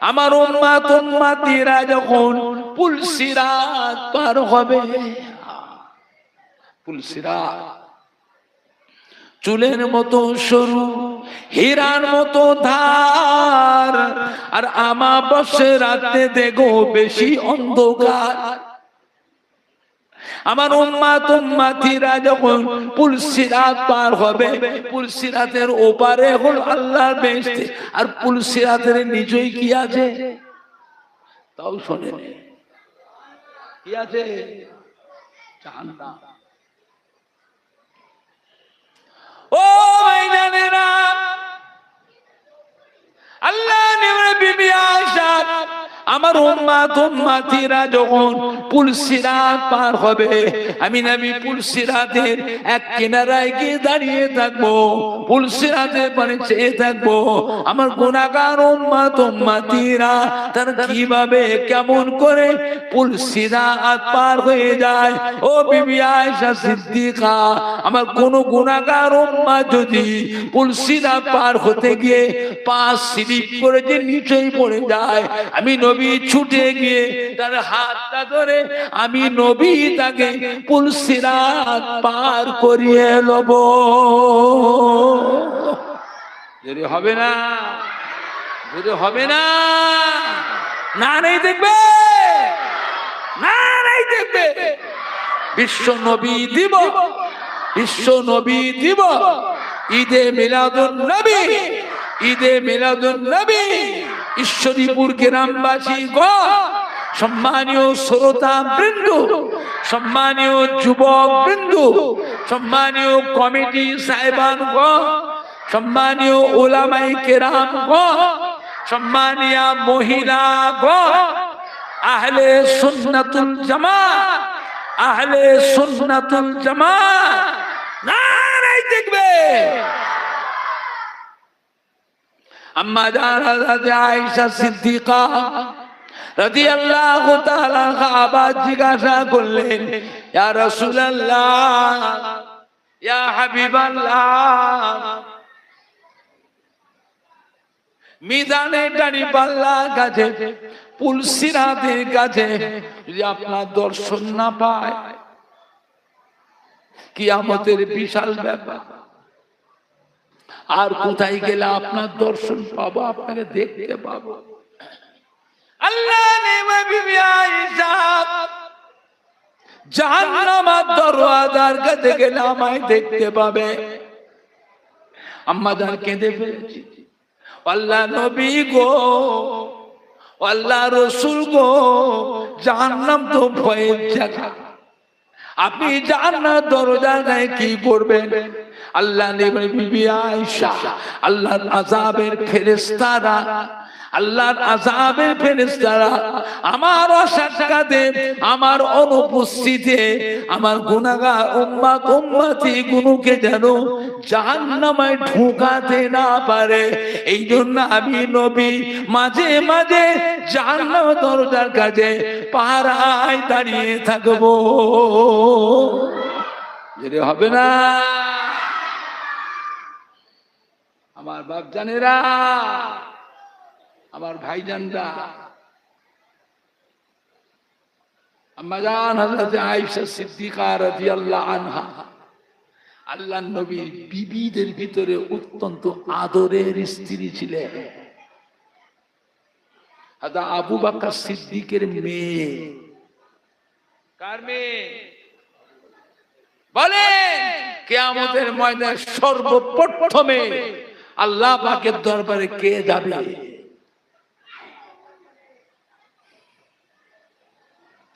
আমার উম্মতিরা যখন পুলসিরাত পার হবে, পুলসিরাত চুলের মতো সরু, হীরার মতো ধার, আর আমাবস্যার রাতে দেখো বেশি অন্ধকার। আমার উম্মতিরা যখন পুলসিরাত পার হবে, পুলসিরাতের ওপারে হল আল্লাহর বেহেশত, আর পুলসিরাতের নিচেই কি আছে তাও শোনেন, কি আছে? জাহান্নাম। ও ভাইজানেরা, আল্লাহ নবীর বিবি আয়েশা আমার উম্মতিরা যখন পুলসিরাত পার হবে, আমি নবী পুলসিরাতের এক কিনারায় গিয়ে দাঁড়িয়ে থাকবো, পুলসিরাতের পানে চেয়ে থাকবো। আমার গুনাহগার উম্মতিরা তারা কিভাবে কেমন করে পুলসিরাত পার হয়ে যায়। ও বিবি আয়েশা সিদ্দিকা, আমার কোন গুনাহগার উম্মত যদি পুলসিরাত পার হতে গিয়ে পা স্লিপ করে যে নিচেই পড়ে যায়, আমি নবী ছুটে গিয়ে তার হাতটা ধরে আমি নবী তাকে পুলসিরাত পার করিয়ে লব। যদি হবে না, যদি হবে না, না নাই দেখবে, না নাই দেখবে। বিশ্ব নবী দিব, বিশ্ব নবী দিব, ঈদে মিলাদুন নবী, ঈদে মিলাদুন নবী। ঈশ্বরীপুর গ্রামবাসী গো, সম্মানীয় শ্রোতা বৃন্দ, সম্মানীয় যুবক বৃন্দ, সম্মানীয় কমিটি সাহেবান গো, সম্মানীয় উলামায়ে কেরাম গো, সম্মানীয় মহিলা গো, আহলে সুন্নাতুল জামাত, আহলে সুন্নাতুল জামাত নারায়ে দেখবে। আম্মা জান হযরত আয়েশা সিদ্দিকা রাদিয়াল্লাহু তাআলা আবার জিজ্ঞাসা করলেন, ইয়া রাসূলুল্লাহ, ইয়া হাবিবাল্লাহ, মিজানের দাড়ি পাল্লার কাছে, পুলসিরাতের কাছে যদি আপনার দর্শন না পায়, কিয়ামতের বিশাল ব্যাপার, আর কোথায় গেলে আপনার দর্শন পাবো, আপনাকে দেখতে পাবো? আল্লাহ বিবি আয়েশা জাহান্নামের দরওয়াজার কাছে গেলে আমায় দেখতে পাবে। আম্মা জান কেঁদে ফেলেছি, আল্লাহ নবী গো, আল্লাহ রাসূল গো, জাহান্নাম তো ভয়ের জায়গা, আপনি জান্নাত দরজায় কি করবেন? আল্লাহ নবী বিবি আয়েশা, আল্লাহর আযাবের ফেরেশতারা, আল্লাহর আযাবের ফেরেশতারা আমার অসাক্ষাতে, আমার অনুপস্থিতিতে আমার গুনাহগার উম্মত উম্মতি গুনুকে যেন জাহান্নামে ঢোকাতে না পারে, এই জন্য আমি নবী মাঝে মাঝে জাহান্নাম দরজার কাছে পাহারায় দাঁড়িয়ে থাকবো। যদি হবে না আমার বাপ জানেরা, আমার ভাইজানরা, আম্মা জান হযরত আয়েশা সিদ্দিকা রাদিয়াল্লাহু আনহা আল্লাহর নবীর বিবিদের ভিতরে অত্যন্ত আদরের স্ত্রী ছিলেন। হযরত আবু বকর সিদ্দিকের মেয়ে। কার মেয়ে? বলে কিয়ামতের ময়দানে সর্বপ্রথমে আল্লাহ পাকের দরবারে কে যাবে?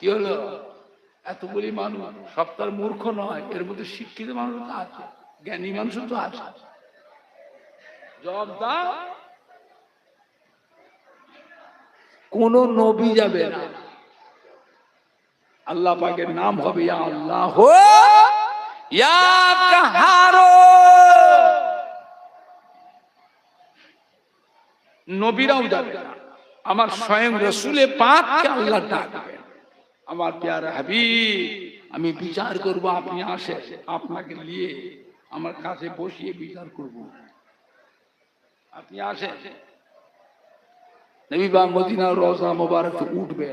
কি হলো? এতগুলি মানুষ, সব তার মূর্খ নয়, এর মধ্যে শিক্ষিত মানুষ তো আছে, জ্ঞানী মানুষ তো আছে। জবাব দাও, কোন নবী যাবে না, আল্লাহ পাকের নাম হবে ইয়া আল্লাহ ইয়া কাহার। নবীরাও যাবে না, আমার স্বয়ং রাসূলে পাককে আল্লাহ ডাকবে, আমার প্যারা হাবিব আমি বিচার করব, আপনি আসেন, আপনাকে নিয়ে আমার কাছে বসিয়ে বিচার করব, আপনি আসেন। নবী বা মদিনার রওজা মোবারক উঠবে,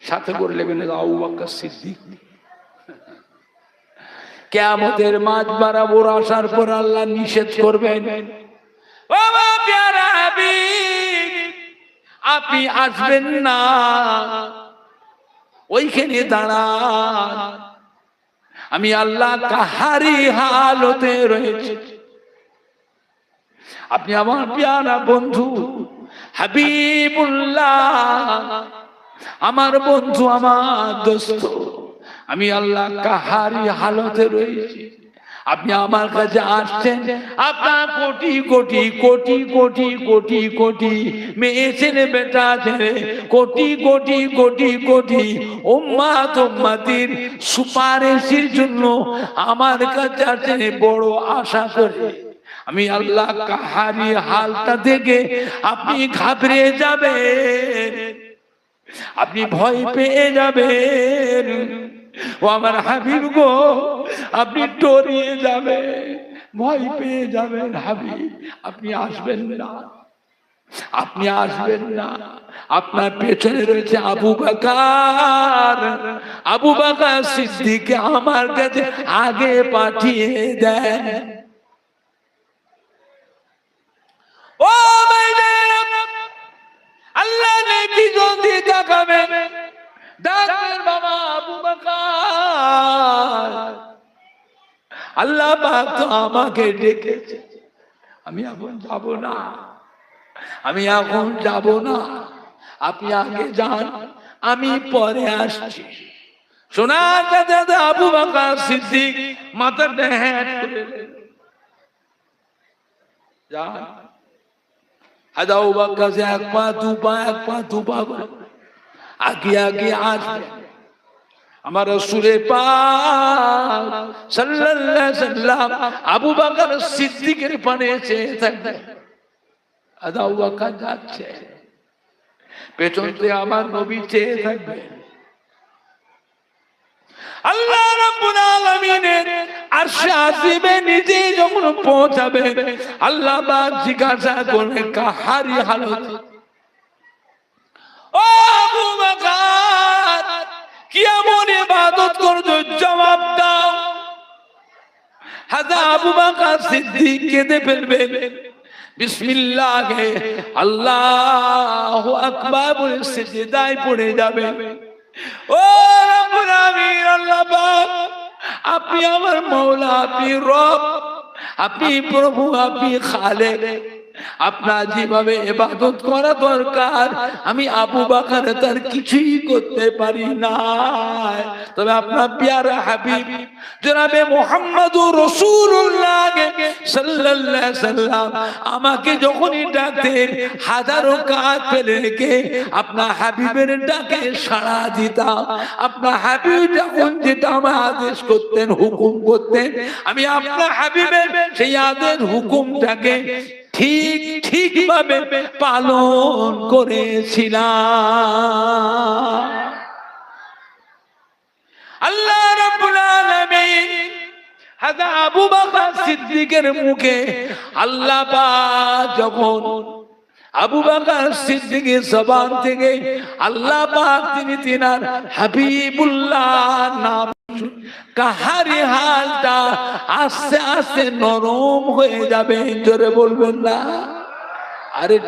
সাথে করে নেবেন আবু বকর সিদ্দিক। কিয়ামতের মাঝ বরাবর আসার পর আল্লাহ নিষেধ করবেন, ও আমার প্যারা হাবিব আপনি আসবেন না, ওইখানে দাঁড়ান, আমি আল্লাহ কাহারি হালতে রয়েছে। আপনি আমার প্যারা বন্ধু হাবিবুল্লাহ, আমার বন্ধু, আমার দোস্ত, আমি আল্লাহ কাহারি হালতে রয়েছি, আপনি আমার কাছে আসছেন, আপনার কোটি কোটি কোটি কোটি কোটি কোটি মেয়ে ছেলে বেটা ছেলে, কোটি কোটি কোটি কোটি উম্মাত উম্মাতির সুপারিশের জন্য আমার কাছে আসছেন বড় আশা করে। আমি আল্লাহ কাহারি হালটা দেখে আপনি ঘাবড়ে যাবেন, আপনি ভয় পেয়ে যাবেন, ও আমার হাবিব গো আপনি ডরিয়ে যাবেন, ভয় পেয়ে যাবেন। হাবিব আপনি আসবেন না, আপনি আসবেন না, আপনার পেছনে রয়েছে আবু বকর, আবু বকর সিদ্দিক আমার কাছে আগে পাঠিয়ে দেন। ও ভাইজান, আল্লাহ নেকি যদি দেখাবেন, ডাকবেন বাবা আবু বকর, আল্লাহ পাক তো আমাকে ডেকেছে, আমি এখন যাব না, আমি এখন যাব না, আপনি আগে যান, আমি পরে আসছি। শোনার দাদা আবু বকর সিদ্দিক মাথাটা হ্যাঁ করে যান। আবু বকর से এক পা দু পা করে আগে আগে আসবে। আমার রাসূল পাক সাল্লাল্লাহু আলাইহি ওয়াসাল্লাম আবু বকর সিদ্দিকের পানে চেয়ে থাকবে। আবু বকর যাচ্ছে, পেছন থেকে আমার নবী চেয়ে থাকবে। আল্লাহ রাব্বুল আলামিনের আরশে আসিমে নিজে যখন পৌঁছাবে, আল্লাহ পাক জিজ্ঞাসা করবে কাহারি হালত, ও আবু বকর কি এমন ইবাদত করছো, জবাব দাও। হাজা আবু বকর সিদ্দিক কেঁদে ফেলবে, বিসমিল্লাহ আল্লাহু আকবার বলে সিজদায় পড়ে যাবে। ও রব্বুল আমিন, আল্লাহ পাক আপনি আমার মওলা, আপনি রব, আপনি প্রভু, আপনি খালেক, আপনার যেভাবে ইবাদত করা দরকার আমি আবু বকর তার কিছুই করতে পারি না, তবে আপনার প্যারা হাবিব জনাবে মুহাম্মদুর রাসূলুল্লাহ সাল্লাল্লাহু আলাইহি সাল্লাম আমাকে যখনই ডাকতেন হাজারো কাজ ফেলে রেখে আপনার হাবিবের ডাকে সাড়া দিতাম। আপনার হাবিব যখন যেটা আমার আদেশ করতেন, হুকুম করতেন, আমি আপনার হাবিবের সেই আদেশ হুকুমটাকে ঠিক ভাবে পালন করেছিলাম। আল্লাহ রাব্বুল আলামিন হাজা আবু বকর সিদ্দিকের মুখে আল্লাহ পাক যখন আবু বকর সিদ্দিকের জবান থেকে আল্লাহ পাক তিনি তিনার হাবিবুল্লাহ নাম কাহারি হালটা আস্তে আস্তে নরম হয়ে যাবে, জোরে বলবেন না? আরে